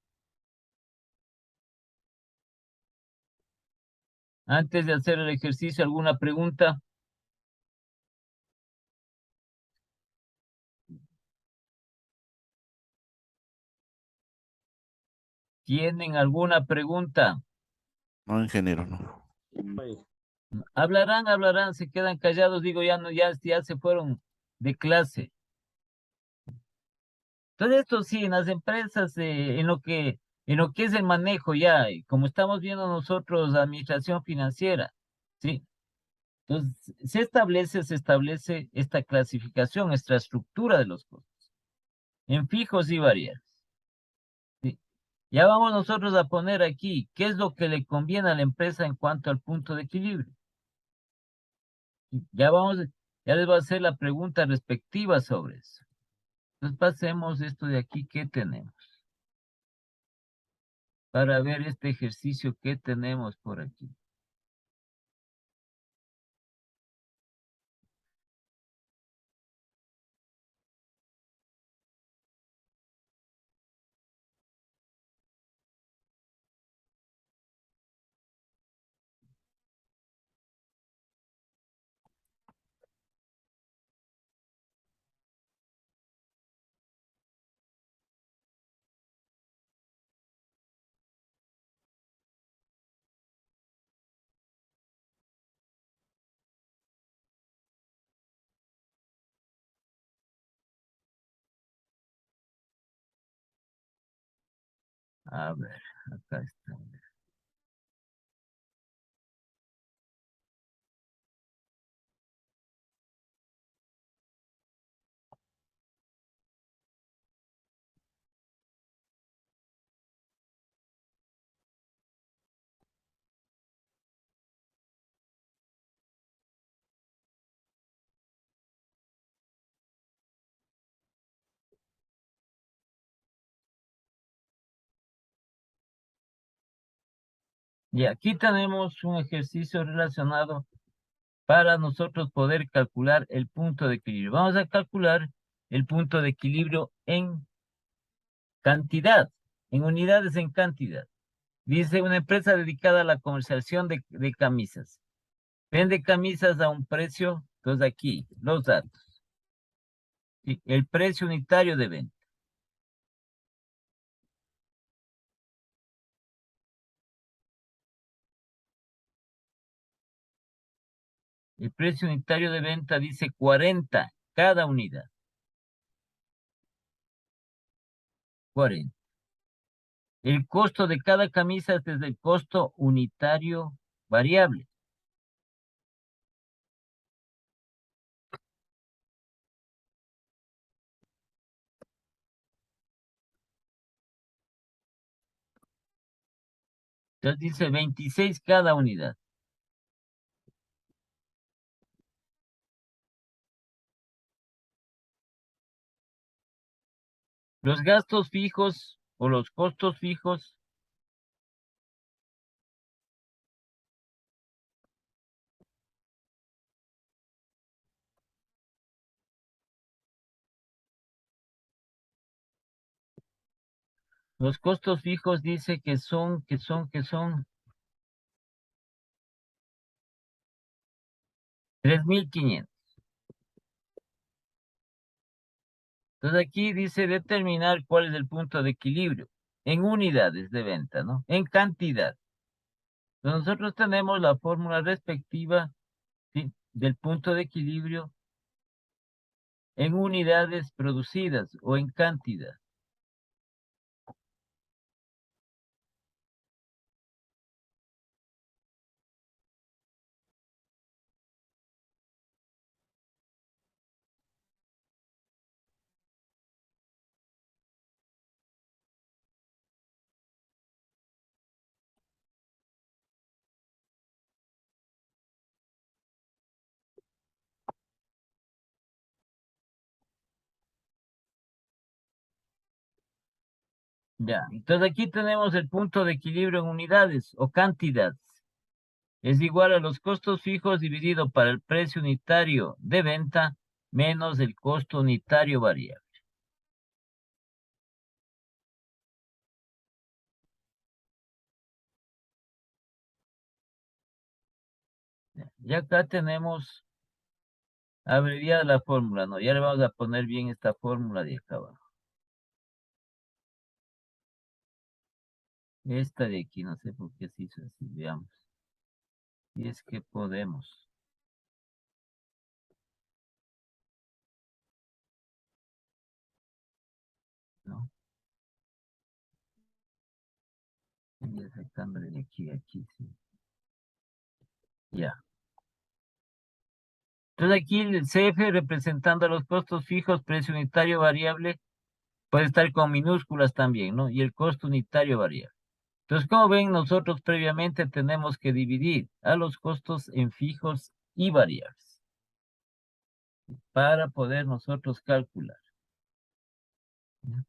antes de hacer el ejercicio, ¿alguna pregunta? ¿Tienen alguna pregunta? No, ingeniero, no. Ahí. Hablarán, se quedan callados, digo, ya no, ya se fueron de clase. Entonces, esto sí, en las empresas, en lo que es el manejo ya, como estamos viendo nosotros, administración financiera, ¿sí? Entonces, se establece esta clasificación, esta estructura de los costos, en fijos y variables. ¿Sí? Ya vamos nosotros a poner aquí, ¿qué es lo que le conviene a la empresa en cuanto al punto de equilibrio? Ya vamos, ya les voy a hacer la pregunta respectiva sobre eso. Entonces pasemos esto de aquí, ¿qué tenemos? Para ver este ejercicio que tenemos por aquí. A ver, acá está. Y aquí tenemos un ejercicio relacionado para nosotros poder calcular el punto de equilibrio. Vamos a calcular el punto de equilibrio en cantidad, en unidades en cantidad. Dice una empresa dedicada a la comercialización de camisas. Vende camisas a un precio, entonces aquí, los datos. Sí, el precio unitario de venta. El precio unitario de venta dice 40 cada unidad. 40. El costo de cada camisa es desde el costo unitario variable. Entonces dice 26 cada unidad. Los gastos fijos o los costos fijos, los costos fijos dice que son 3.500. Entonces aquí dice determinar cuál es el punto de equilibrio en unidades de venta, ¿no? En cantidad. Entonces nosotros tenemos la fórmula respectiva, ¿sí?, del punto de equilibrio en unidades producidas o en cantidad. Ya, entonces aquí tenemos el punto de equilibrio en unidades o cantidades. Es igual a los costos fijos dividido para el precio unitario de venta menos el costo unitario variable. Ya acá tenemos abreviada la fórmula, ¿no? Ya le vamos a poner bien esta fórmula de acá abajo. Esta de aquí, no sé por qué se hizo así, veamos. Y es que podemos. ¿No? Y sacándole de aquí a aquí, sí. Ya. Entonces aquí el CF representando los costos fijos, precio unitario variable, puede estar con minúsculas también, ¿no? Y el costo unitario variable. Entonces, como ven, nosotros previamente tenemos que dividir a los costos en fijos y variables para poder nosotros calcular. ¿Ya?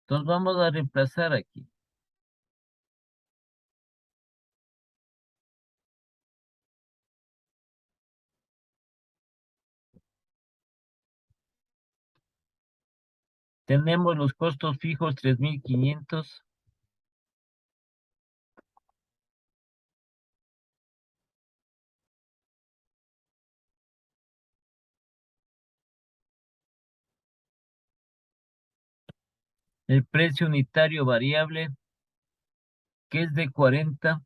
Entonces vamos a reemplazar aquí. Tenemos los costos fijos 3.500. El precio unitario variable, que es de 40,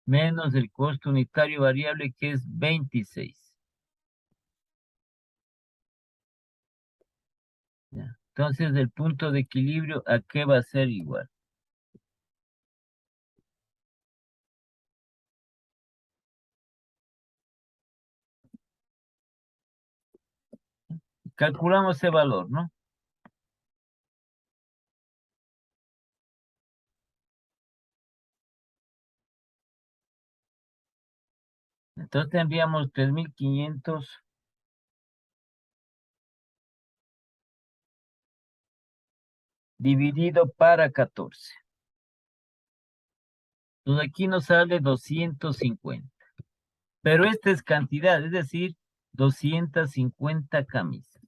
menos el costo unitario variable, que es 26. ¿Ya? Entonces, el punto de equilibrio, ¿a qué va a ser igual? Calculamos ese valor, ¿no? Entonces tendríamos 3.500 dividido para 14. Entonces aquí nos sale 250. Pero esta es cantidad, es decir, 250 camisas.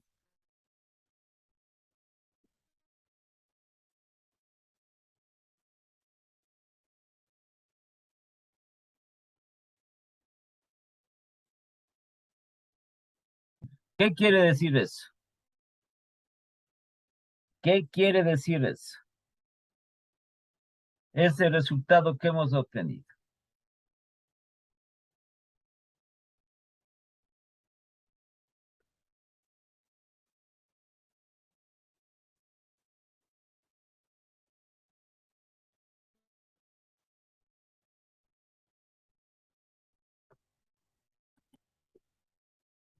¿Qué quiere decir eso? ¿Qué quiere decir eso? Es el resultado que hemos obtenido.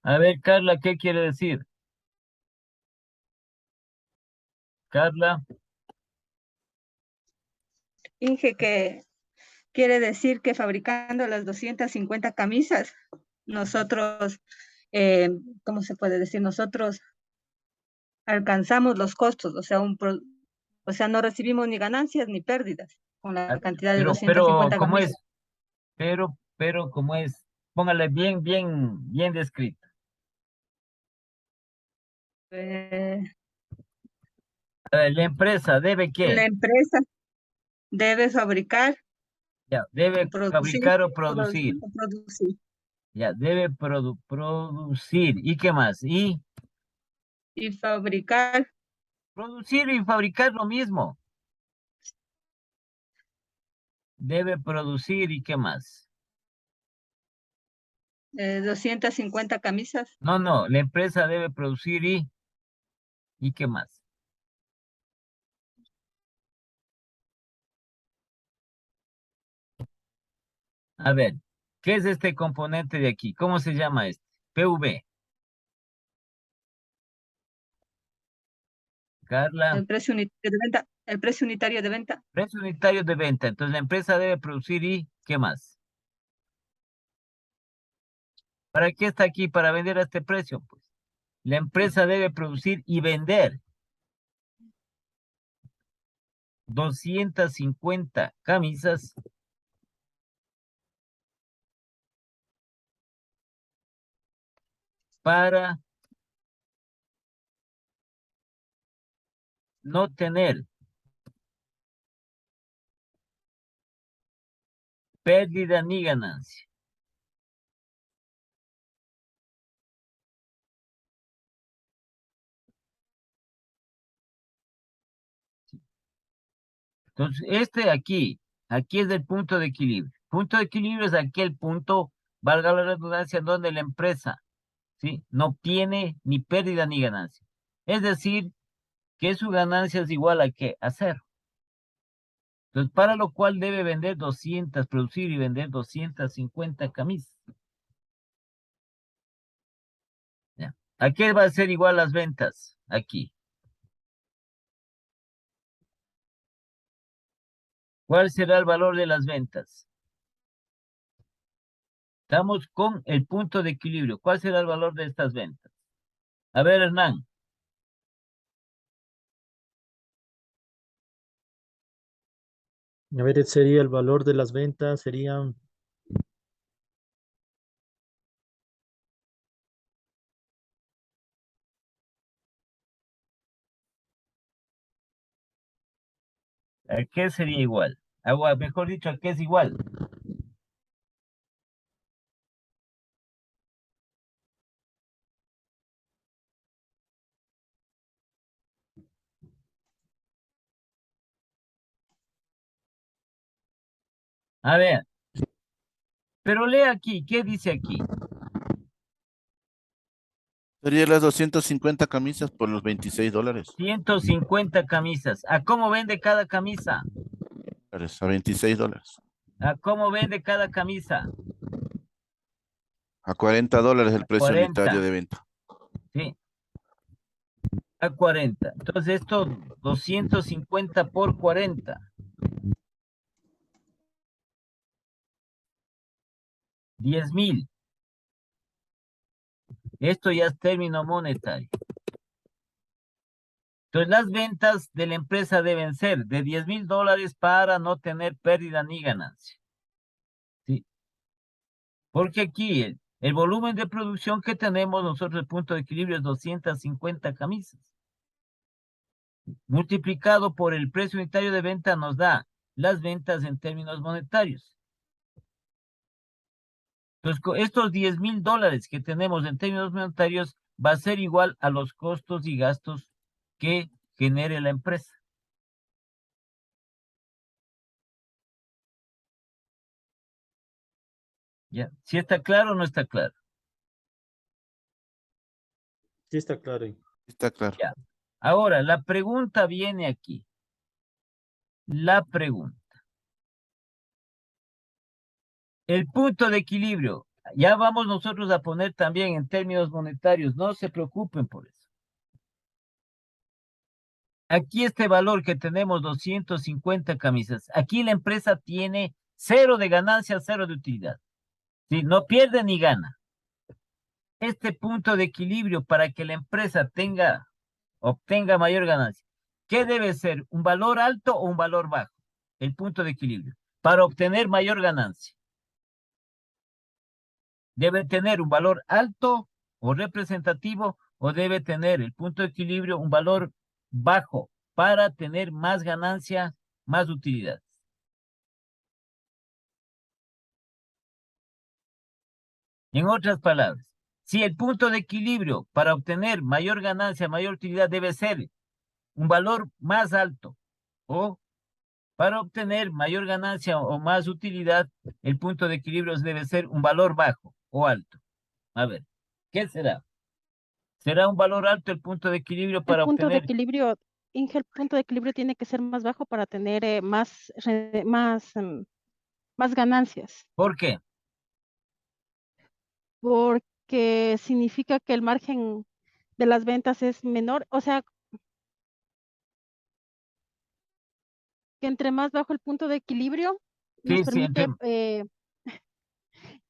A ver, Carla, ¿qué quiere decir? Carla, Inge, que quiere decir que fabricando las 250 camisas, nosotros, ¿cómo se puede decir? Nosotros alcanzamos los costos, o sea, o sea, no recibimos ni ganancias ni pérdidas con la cantidad de pero 250 ¿cómo camisas. es? Pero, ¿cómo es? Póngale bien descrito. Eh, A ver, la empresa debe la ¿qué? empresa debe fabricar, Ya, debe producir, fabricar o producir. producir Ya, debe producir. ¿Y qué más? Y y fabricar producir y fabricar lo mismo. Debe producir y qué más. 250 camisas. No, la empresa debe producir y qué más. A ver, ¿qué es este componente de aquí? ¿Cómo se llama este? PV. Carla, El precio unitario de venta, el precio unitario de venta, precio unitario de venta. Entonces la empresa debe producir y qué más. ¿Para qué está aquí? Para vender a este precio, pues. la empresa debe producir y vender 250 camisas para no tener pérdida ni ganancia. Entonces, aquí es el punto de equilibrio. Punto de equilibrio es aquel punto, valga la redundancia, donde la empresa, ¿sí?, no obtiene ni pérdida ni ganancia. Es decir, que su ganancia es igual a ¿qué? A cero. Entonces, para lo cual debe vender 200, producir y vender 250 camisas. ¿Ya? ¿A qué va a ser igual las ventas? Aquí. ¿Cuál será el valor de las ventas? Estamos con el punto de equilibrio. ¿Cuál será el valor de estas ventas? A ver, Hernán. A ver, sería el valor de las ventas, serían ¿A qué sería igual? Mejor dicho, ¿a qué es igual? A ver, pero lee aquí, ¿qué dice aquí? Sería las 250 camisas por los $26. 150 camisas. ¿A cómo vende cada camisa? A $26. ¿A cómo vende cada camisa? A $40 el precio 40, unitario de venta. ¿sí? A 40. Entonces esto 250 por 40. 10,000. Esto ya es término monetario. Entonces las ventas de la empresa deben ser de $10,000 para no tener pérdida ni ganancia. ¿Sí? Porque aquí el volumen de producción que tenemos nosotros, el punto de equilibrio es 250 camisas. Multiplicado por el precio unitario de venta nos da las ventas en términos monetarios. Entonces, estos $10,000 que tenemos en términos monetarios va a ser igual a los costos y gastos que genere la empresa. ¿Ya? ¿Sí está claro o no está claro? sí está claro ahí. Está claro. Ya. Ahora, la pregunta viene aquí. La pregunta. El punto de equilibrio. Ya vamos nosotros a poner también en términos monetarios. No se preocupen por eso. Aquí este valor que tenemos, 250 camisas. Aquí la empresa tiene 0 de ganancia, 0 de utilidad. ¿Sí? No pierde ni gana. Este punto de equilibrio para que la empresa obtenga mayor ganancia. ¿Qué debe ser? ¿Un valor alto o un valor bajo? El punto de equilibrio. Para obtener mayor ganancia. Debe tener un valor alto o representativo, o debe tener el punto de equilibrio un valor bajo para tener más ganancia, más utilidad. En otras palabras, si el punto de equilibrio para obtener mayor ganancia, mayor utilidad debe ser un valor más alto, o para obtener mayor ganancia o más utilidad, el punto de equilibrio debe ser un valor bajo o alto. A ver, ¿qué será? ¿Será un valor alto el punto de equilibrio El para punto de obtener? equilibrio, Inge, el punto de equilibrio tiene que ser más bajo para tener más ganancias, ¿Por qué? porque significa que el margen de las ventas es menor, o sea, que entre más bajo el punto de equilibrio nos Sí, sí, permite,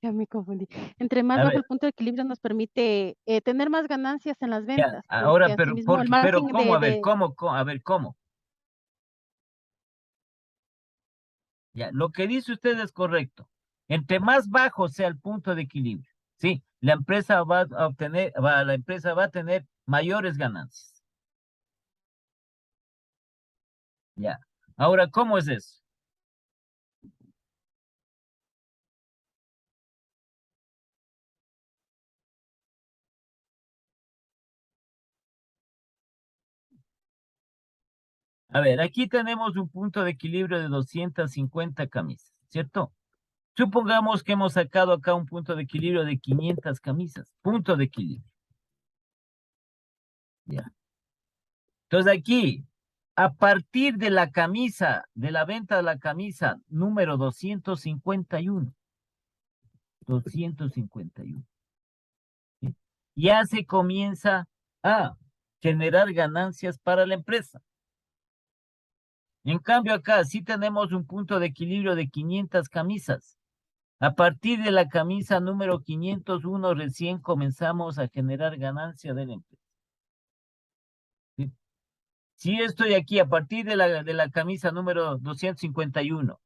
Ya me confundí. Entre más A bajo ver, el punto de equilibrio nos permite tener más ganancias en las ya, ventas, ahora, porque asimismo el pero margen ¿cómo? A ver, de A ver, ¿cómo? Ya, lo que dice usted es correcto. Entre más bajo sea el punto de equilibrio, sí, la empresa va a obtener, la empresa va a tener mayores ganancias. Ya. Ahora, ¿cómo es eso? A ver, aquí tenemos un punto de equilibrio de 250 camisas, ¿cierto? Supongamos que hemos sacado acá un punto de equilibrio de 500 camisas. Punto de equilibrio. Ya. Entonces aquí, a partir de la camisa, de la venta de la camisa número 251, 251, ¿sí? Ya se comienza a generar ganancias para la empresa. En cambio acá sí tenemos un punto de equilibrio de 500 camisas. A partir de la camisa número 501 recién comenzamos a generar ganancia de la empresa. ¿Sí? Si estoy aquí a partir de la camisa número 251,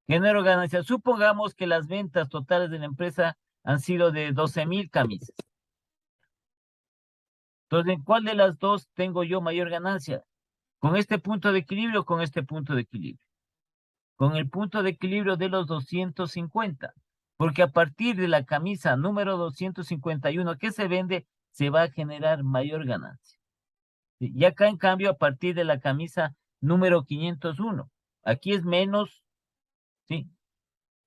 genero ganancia. Supongamos que las ventas totales de la empresa han sido de 12,000 camisas. Entonces, ¿en cuál de las dos tengo yo mayor ganancia? ¿Con este punto de equilibrio o con este punto de equilibrio? Con el punto de equilibrio de los 250. Porque a partir de la camisa número 251 que se vende, se va a generar mayor ganancia. ¿Sí? Y acá, en cambio, a partir de la camisa número 501, aquí es menos, ¿sí?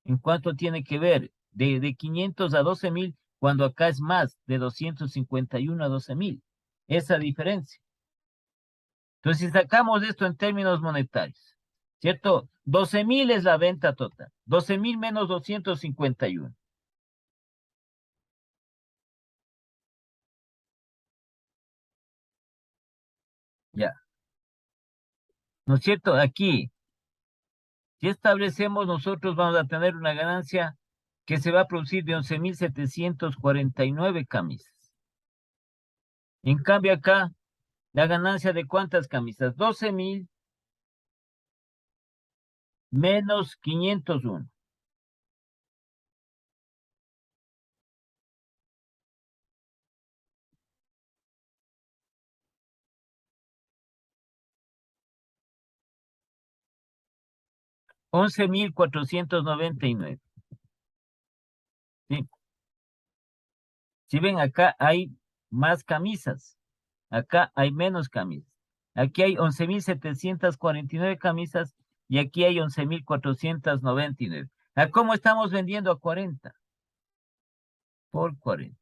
¿En cuánto tiene que ver? De 500 a 12,000, cuando acá es más, de 251 a 12,000. Esa diferencia. Entonces, si sacamos esto en términos monetarios, ¿cierto? 12,000 es la venta total. 12,000 menos 251. Ya. ¿No es cierto? Aquí, si establecemos, nosotros vamos a tener una ganancia que se va a producir de 11,749 camisas. En cambio acá, la ganancia de ¿cuántas camisas? 12,000 menos 501. 11,499. ¿Sí? Si ven, acá hay más camisas. Acá hay menos camisas. Aquí hay 11,749 camisas y aquí hay 11,499. ¿A cómo estamos vendiendo? A 40. Por 40.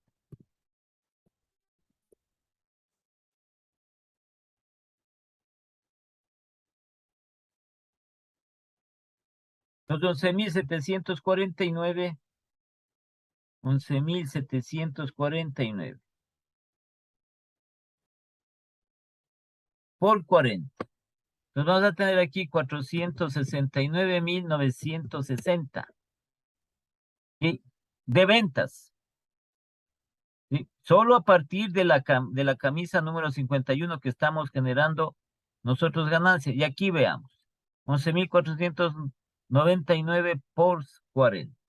Los 11,749. 11,749 por 40. Entonces vamos a tener aquí 469,960. ¿Sí? De ventas. ¿Sí? Solo a partir de la camisa número 51 que estamos generando nosotros ganancias. Y aquí veamos. 11,499 por 40.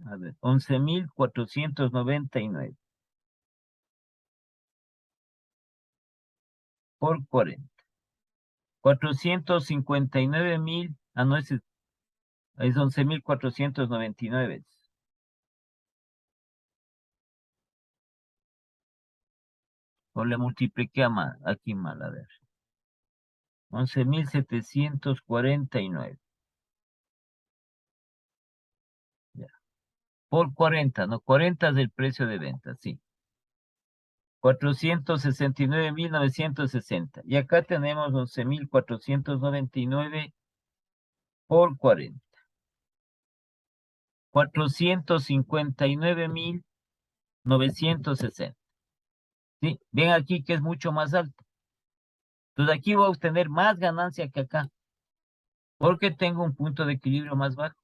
A ver, 11,499 por 40. 459,000. Ah, no, es 11,499. O le multipliqué aquí mal, a ver. 11,749. Ya. Por 40, ¿no? 40 es el precio de venta, sí. 469,960. Y acá tenemos 11,499 por 40. 459.960. ¿Sí? Ven aquí que es mucho más alto. Entonces aquí voy a obtener más ganancia que acá, porque tengo un punto de equilibrio más bajo.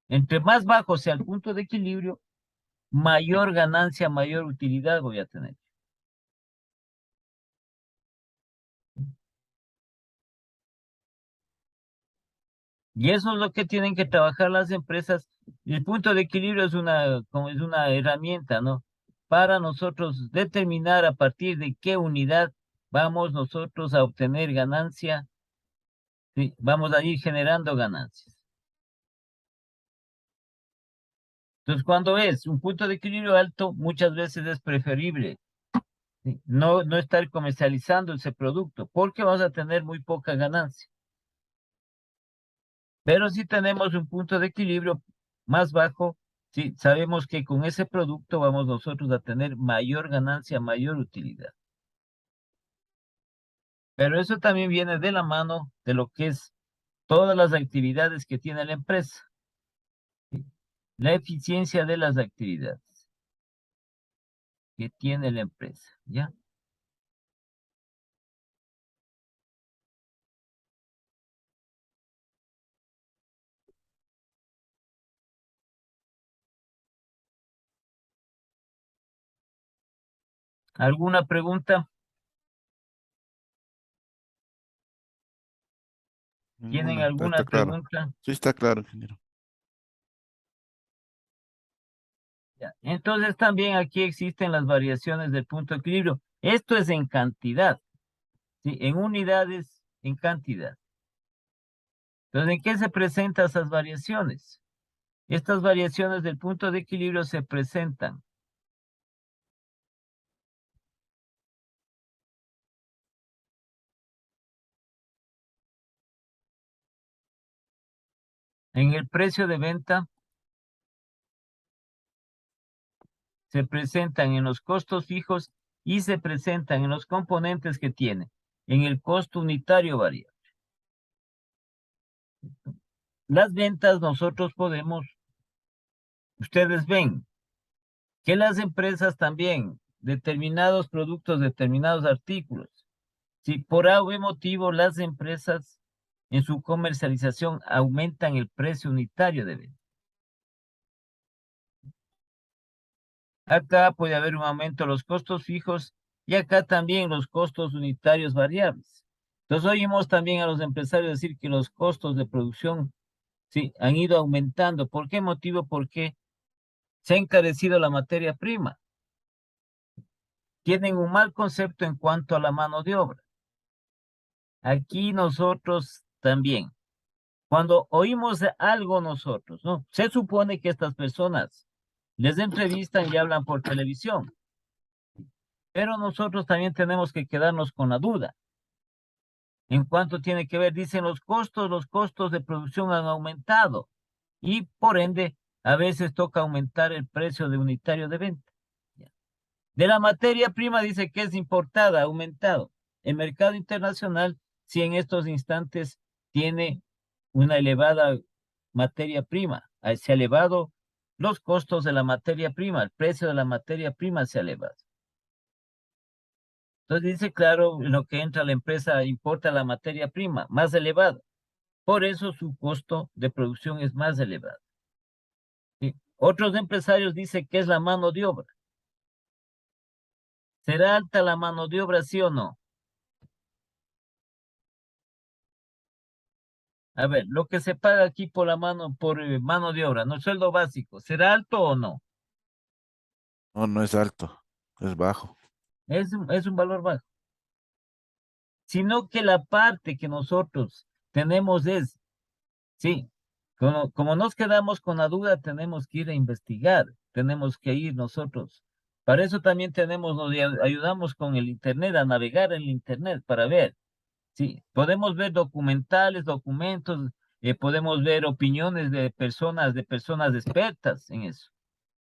Entre más bajo sea el punto de equilibrio, mayor ganancia, mayor utilidad voy a tener. Y eso es lo que tienen que trabajar las empresas. El punto de equilibrio es como es una herramienta, ¿no? Para nosotros determinar a partir de qué unidad vamos nosotros a obtener ganancia. Sí, vamos a ir generando ganancias. Entonces, cuando es un punto de equilibrio alto, muchas veces es preferible, ¿sí? No estar comercializando ese producto, porque vamos a tener muy poca ganancia. Pero si tenemos un punto de equilibrio más bajo, sí, sabemos que con ese producto vamos nosotros a tener mayor ganancia, mayor utilidad. Pero eso también viene de la mano de lo que es todas las actividades que tiene la empresa. ¿Sí? La eficiencia de las actividades que tiene la empresa, ¿ya? ¿Alguna pregunta? ¿Tienen Ninguna, alguna está claro. pregunta? Sí, está claro, ingeniero. Ya. Entonces también aquí existen las variaciones del punto de equilibrio. Esto es en cantidad, ¿sí? En unidades, en cantidad. Entonces, ¿en qué se presentan esas variaciones? Estas variaciones del punto de equilibrio se presentan en el precio de venta, se presentan en los costos fijos y se presentan en los componentes que tiene, en el costo unitario variable. Las ventas nosotros podemos, ustedes ven que las empresas también, determinados productos, determinados artículos, si por algún motivo las empresas en su comercialización aumentan el precio unitario de venta. Acá puede haber un aumento de los costos fijos y acá también los costos unitarios variables. Entonces oímos también a los empresarios decir que los costos de producción, sí, han ido aumentando. ¿Por qué motivo? Porque se ha encarecido la materia prima. Tienen un mal concepto en cuanto a la mano de obra. Aquí nosotros también. Cuando oímos algo nosotros, ¿no? Se supone que estas personas les entrevistan y hablan por televisión. Pero nosotros también tenemos que quedarnos con la duda. En cuanto tiene que ver, dicen los costos de producción han aumentado y por ende a veces toca aumentar el precio de unitario de venta. De la materia prima dice que es importada, ha aumentado. El mercado internacional, si en estos instantes tiene una elevada materia prima, se ha elevado los costos de la materia prima, el precio de la materia prima se ha elevado. Entonces dice, claro, en lo que entra la empresa importa la materia prima más elevada. Por eso su costo de producción es más elevado. ¿Sí? Otros empresarios dicen que es la mano de obra. ¿Será alta la mano de obra, sí o no? A ver, lo que se paga aquí por mano de obra, no el sueldo básico, ¿será alto o no? No, no es alto, es bajo. Es un valor bajo. Sino que la parte que nosotros tenemos es, sí, como nos quedamos con la duda, tenemos que ir a investigar, tenemos que ir nosotros. Para eso también ayudamos con el Internet, a navegar en el Internet para ver. Sí, podemos ver documentales, documentos, podemos ver opiniones de personas expertas en eso.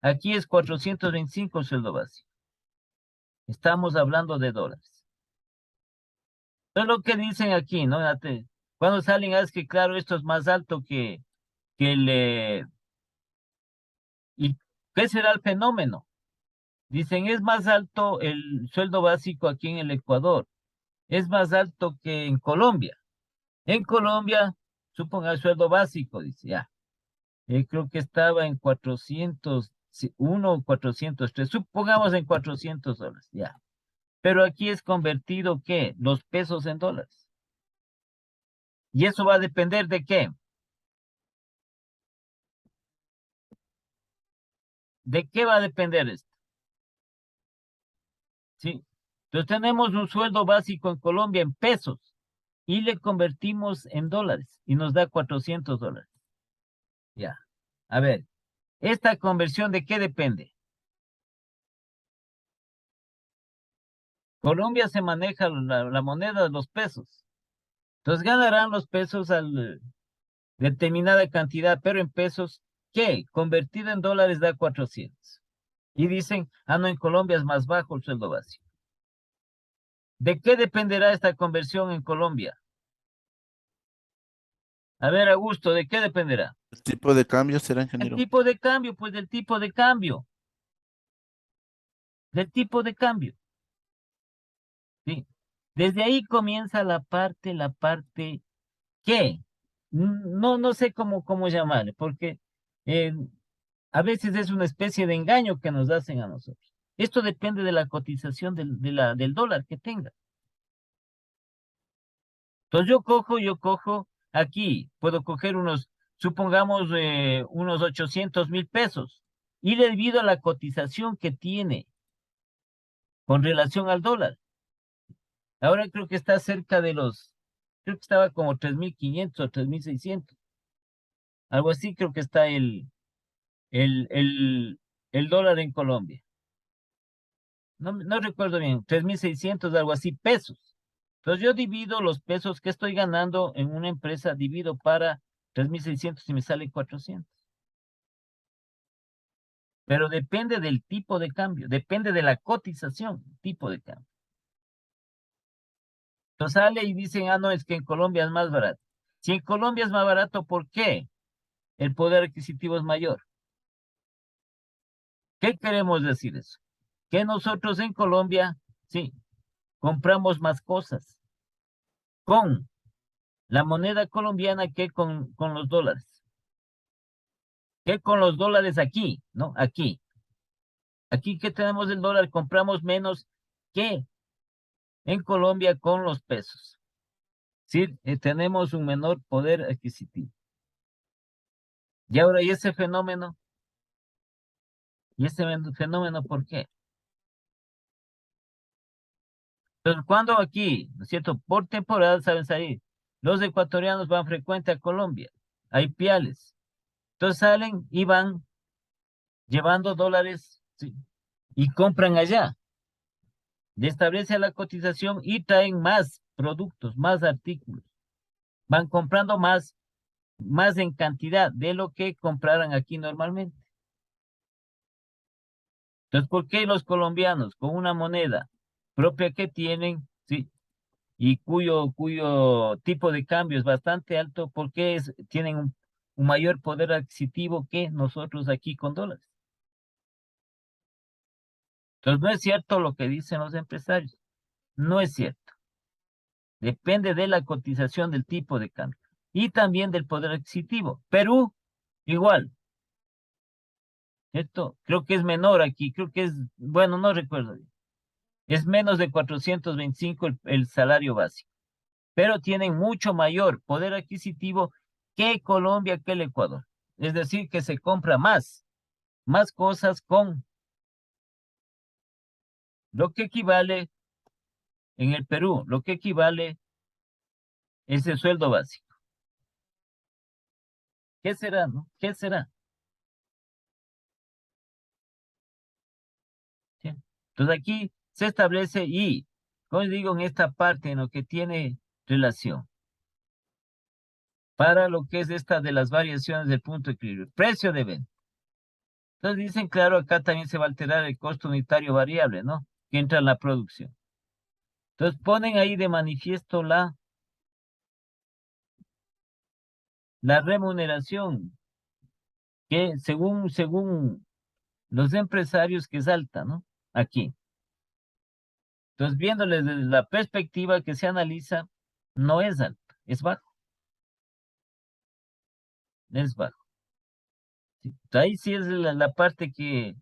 Aquí es 425 sueldo básico. Estamos hablando de dólares. Es lo que dicen aquí, ¿no? Cuando salen, es que claro, esto es más alto que el... ¿Y qué será el fenómeno? Dicen, es más alto el sueldo básico aquí en el Ecuador. Es más alto que en Colombia. En Colombia, suponga el sueldo básico, dice, ya. Creo que estaba en 401 o 403. Supongamos en $400, ya. Pero aquí es convertido, ¿qué? Los pesos en dólares. ¿Y eso va a depender de qué? ¿De qué va a depender esto? Sí. Entonces tenemos un sueldo básico en Colombia en pesos y le convertimos en dólares y nos da $400. Ya. A ver, ¿esta conversión de qué depende? Colombia se maneja la moneda de los pesos. Entonces ganarán los pesos al determinada cantidad, pero en pesos, ¿qué? Convertido en dólares da 400. Y dicen, ah, no, en Colombia es más bajo el sueldo básico. ¿De qué dependerá esta conversión en Colombia? A ver, Augusto, ¿de qué dependerá? ¿El tipo de cambio será, El ingeniero? tipo de cambio, pues del tipo de cambio. Del tipo de cambio. Sí. Desde ahí comienza la parte, ¿qué? No sé cómo llamarle, porque eh, a veces es una especie de engaño que nos hacen a nosotros. Esto depende de la cotización del dólar que tenga. Entonces yo cojo aquí, puedo coger supongamos, unos 800,000 pesos y le divido la cotización que tiene con relación al dólar. Ahora creo que está cerca creo que estaba como 3.500 o 3.600. Algo así creo que está el, el, el dólar en Colombia. No recuerdo bien, 3.600, algo así, pesos. Entonces yo divido los pesos que estoy ganando en una empresa, divido para 3.600 y me sale 400. Pero depende del tipo de cambio, depende de la cotización, tipo de cambio. Entonces sale y dicen, ah, no, es que en Colombia es más barato. Si en Colombia es más barato, ¿por qué? El poder adquisitivo es mayor. ¿Qué queremos decir eso? Que nosotros en Colombia, sí, compramos más cosas con la moneda colombiana que con los dólares. Que con los dólares aquí, ¿no? Aquí. Aquí que tenemos el dólar, compramos menos que en Colombia con los pesos. Sí, tenemos un menor poder adquisitivo. Y ahora, ¿y ese fenómeno? ¿Y ese fenómeno por qué? Entonces, cuando aquí, ¿no es cierto? Por temporada, saben salir. Los ecuatorianos van frecuente a Colombia. Hay piales. Entonces salen y van llevando dólares, sí, y compran allá. Le establece la cotización y traen más productos, más artículos. Van comprando más en cantidad de lo que compraran aquí normalmente. Entonces, ¿por qué los colombianos con una moneda propia que tienen, sí, y cuyo tipo de cambio es bastante alto, por qué tienen un mayor poder adquisitivo que nosotros aquí con dólares? Entonces, no es cierto lo que dicen los empresarios. No es cierto. Depende de la cotización del tipo de cambio y también del poder adquisitivo. Perú, igual. Esto creo que es menor aquí, creo que es, bueno, no recuerdo bien. Es menos de 425 el salario básico, pero tienen mucho mayor poder adquisitivo que Colombia, que el Ecuador. Es decir, que se compra más cosas con lo que equivale en el Perú, lo que equivale ese sueldo básico. ¿Qué será, no? ¿Qué será? ¿Sí? Entonces aquí se establece y, como digo, en esta parte en lo que tiene relación para lo que es esta de las variaciones del punto de equilibrio, precio de venta. Entonces dicen, claro, acá también se va a alterar el costo unitario variable, ¿no? Que entra en la producción. Entonces ponen ahí de manifiesto la remuneración, que según los empresarios que es alta, ¿no? Aquí. Entonces, viéndole desde la perspectiva que se analiza, no es alta, es bajo. Es bajo. Sí, ahí sí es la parte que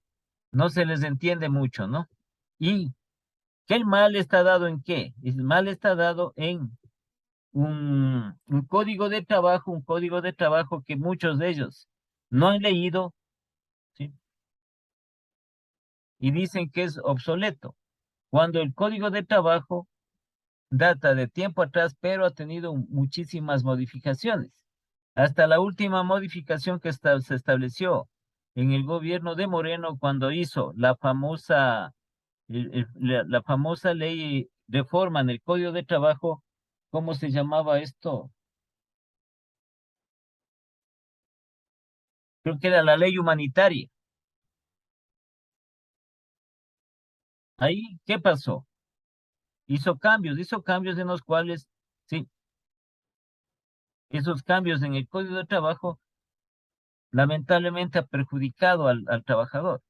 no se les entiende mucho, ¿no? Y que el mal está dado en qué? El mal está dado en un código de trabajo que muchos de ellos no han leído, ¿sí? Y dicen que es obsoleto, cuando el código de trabajo data de tiempo atrás, pero ha tenido muchísimas modificaciones. Hasta la última modificación que se estableció en el gobierno de Moreno cuando hizo la famosa la famosa ley reforma en el Código de Trabajo, ¿cómo se llamaba esto? Creo que era la ley humanitaria. Ahí, ¿qué pasó? Hizo cambios en los cuales, sí, esos cambios en el Código de Trabajo lamentablemente ha perjudicado al trabajador.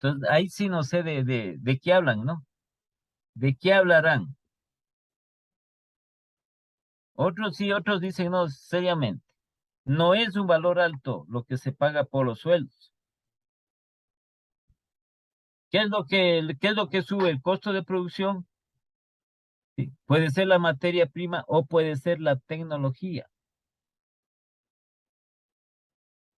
Entonces, ahí sí no sé de qué hablan, ¿no? ¿De qué hablarán? Otros sí, otros dicen, no, seriamente, no es un valor alto lo que se paga por los sueldos. ¿Qué es lo que sube el costo de producción? Sí, puede ser la materia prima o puede ser la tecnología.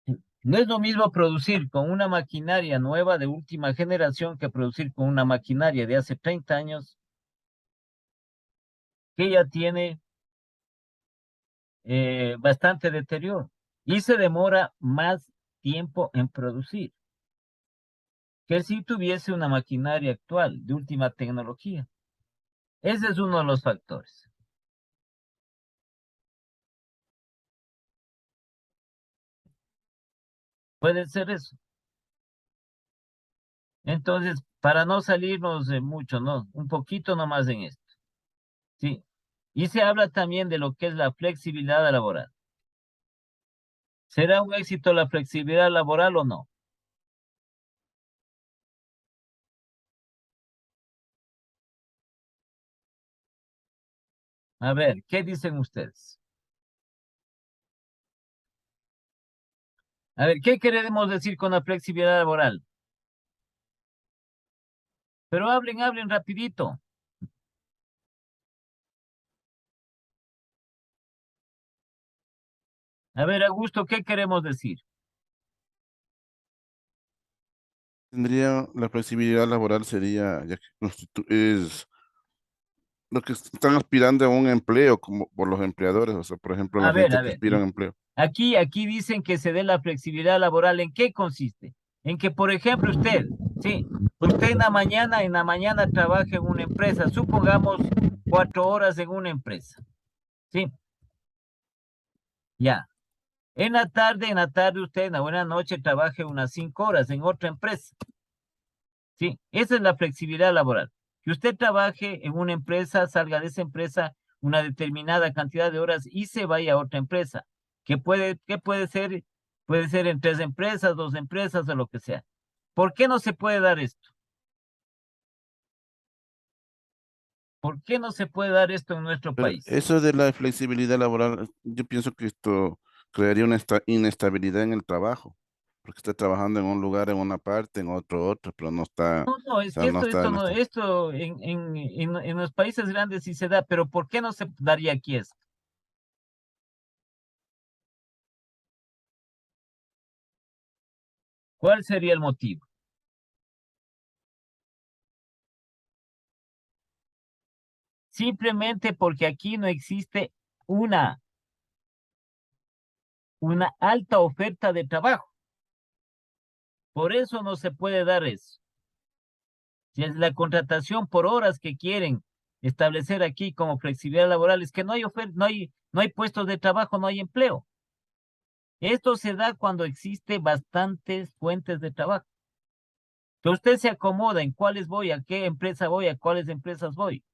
Sí, no es lo mismo producir con una maquinaria nueva de última generación que producir con una maquinaria de hace 30 años que ya tiene bastante deterioro y se demora más tiempo en producir que si tuviese una maquinaria actual de última tecnología. Ese es uno de los factores. Puede ser eso. Entonces, para no salirnos de mucho, ¿no? Un poquito nomás en esto. Sí. Y se habla también de lo que es la flexibilidad laboral. ¿Será un éxito la flexibilidad laboral o no? A ver, ¿qué dicen ustedes? A ver, ¿qué queremos decir con la flexibilidad laboral? Pero hablen rapidito. A ver, Augusto, ¿qué queremos decir? Tendría la flexibilidad laboral sería, ya que es lo que están aspirando a un empleo como por los empleadores, o sea, por ejemplo, la gente A que ver. aspira a un empleo. Aquí dicen que se dé la flexibilidad laboral. ¿En qué consiste? En que, por ejemplo, usted, sí, usted en la mañana trabaja en una empresa, supongamos 4 horas en una empresa, sí, ya. En la tarde usted en la buena noche trabaja unas 5 horas en otra empresa, sí. Esa es la flexibilidad laboral. Que usted trabaje en una empresa, salga de esa empresa una determinada cantidad de horas y se vaya a otra empresa. ¿Qué puede ser? Puede ser en 3 empresas, 2 empresas o lo que sea. ¿Por qué no se puede dar esto? ¿Por qué no se puede dar esto en nuestro Pero país? eso de la flexibilidad laboral, yo pienso que esto crearía una inestabilidad en el trabajo, porque está trabajando en un lugar, en una parte, en otro, pero no está, No, o es sea, que no está en esto. esto en los países grandes sí se da, pero ¿por qué no se daría aquí esto? ¿Cuál sería el motivo? Simplemente porque aquí no existe una, una alta oferta de trabajo. Por eso no se puede dar eso. Si es la contratación por horas que quieren establecer aquí como flexibilidad laboral, es que no hay oferta, no hay puestos de trabajo, no hay empleo. Esto se da cuando existe bastantes fuentes de trabajo. Que usted se acomoda en cuáles voy, a qué empresa voy, a cuáles empresas voy.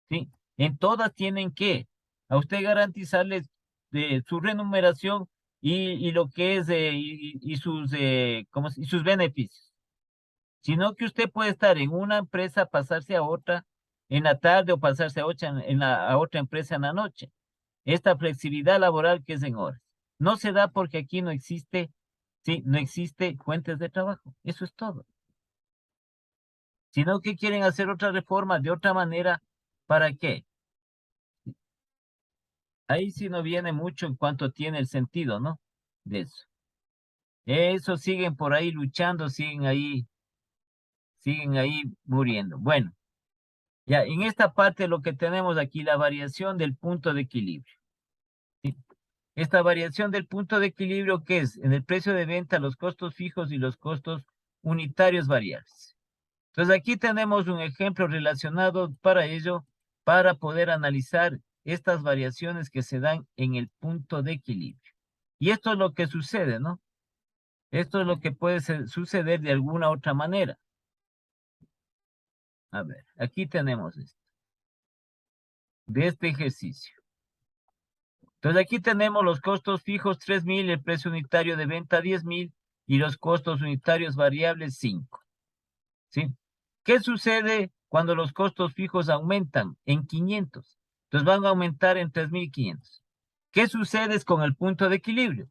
¿Sí? En todas tienen que a usted garantizarle de su remuneración y lo que es y sus y sus beneficios. Sino que usted puede estar en una empresa, pasarse a otra en la tarde o pasarse a otra, a otra empresa en la noche. Esta flexibilidad laboral que es en horas. No se da porque aquí no existe, sí, no existe fuentes de trabajo. Eso es todo. Sino que quieren hacer otra reforma de otra manera. ¿Para qué? Ahí sí no viene mucho en cuanto tiene el sentido, ¿no? De eso. Eso siguen por ahí luchando, siguen ahí muriendo. Bueno, ya en esta parte lo que tenemos aquí, la variación del punto de equilibrio. ¿Sí? Esta variación del punto de equilibrio, ¿qué es? En el precio de venta, los costos fijos y los costos unitarios variables. Entonces aquí tenemos un ejemplo relacionado para ello, para poder analizar estas variaciones que se dan en el punto de equilibrio. Y esto es lo que sucede, ¿no? Esto es lo que puede suceder de alguna otra manera. A ver, aquí tenemos esto. De este ejercicio. Entonces aquí tenemos los costos fijos 3,000, el precio unitario de venta 10,000 y los costos unitarios variables 5. ¿Sí? ¿Qué sucede cuando los costos fijos aumentan en 500? Entonces van a aumentar en 3,500. ¿Qué sucede con el punto de equilibrio?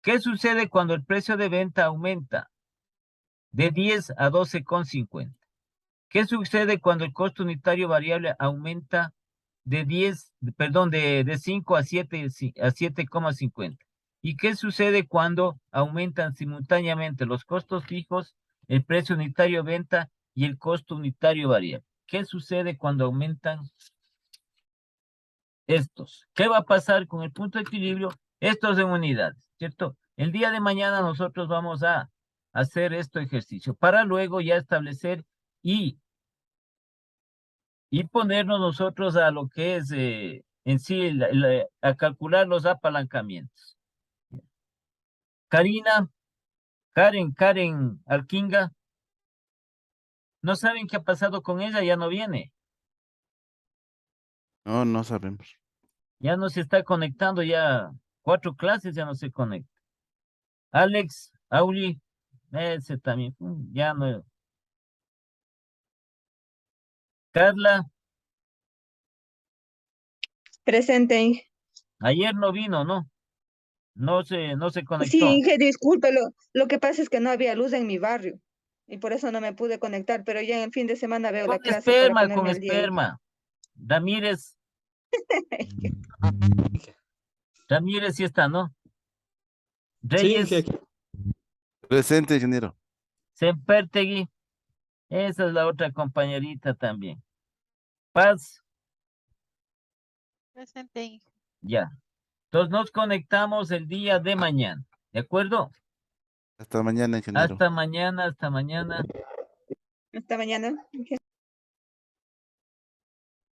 ¿Qué sucede cuando el precio de venta aumenta de 10 a 12,50? ¿Qué sucede cuando el costo unitario variable aumenta de 5 a 7,50? ¿Y qué sucede cuando aumentan simultáneamente los costos fijos, el precio unitario de venta y el costo unitario variable? ¿Qué sucede cuando aumentan estos? ¿Qué va a pasar con el punto de equilibrio? Estos en unidades, ¿cierto? El día de mañana nosotros vamos a hacer este ejercicio para luego ya establecer y ponernos nosotros a lo que es en sí, a calcular los apalancamientos. Karen Alquinga, ¿no saben qué ha pasado con ella? Ya no viene, No, no sabemos. ya no se está conectando, ya 4 clases ya no se conecta. Alex, Auli, ese también, ya no. Carla, Presente, Inge. ayer no vino, ¿no? No se Sí, conectó. Inge, disculpe, lo que pasa es que no había luz en mi barrio y por eso no me pude conectar, pero ya en el fin de semana veo la clase para Con ponerme al día, Inge. esperma. Ramírez sí está, ¿no? Sí, Inge, Reyes, aquí. Presente, ingeniero. Sempertegui, esa es la otra compañerita también. Paz, Presente. ya. Entonces nos conectamos el día de mañana, ¿de acuerdo? Hasta mañana, ingeniero. Hasta mañana, hasta mañana. Hasta mañana. Inge.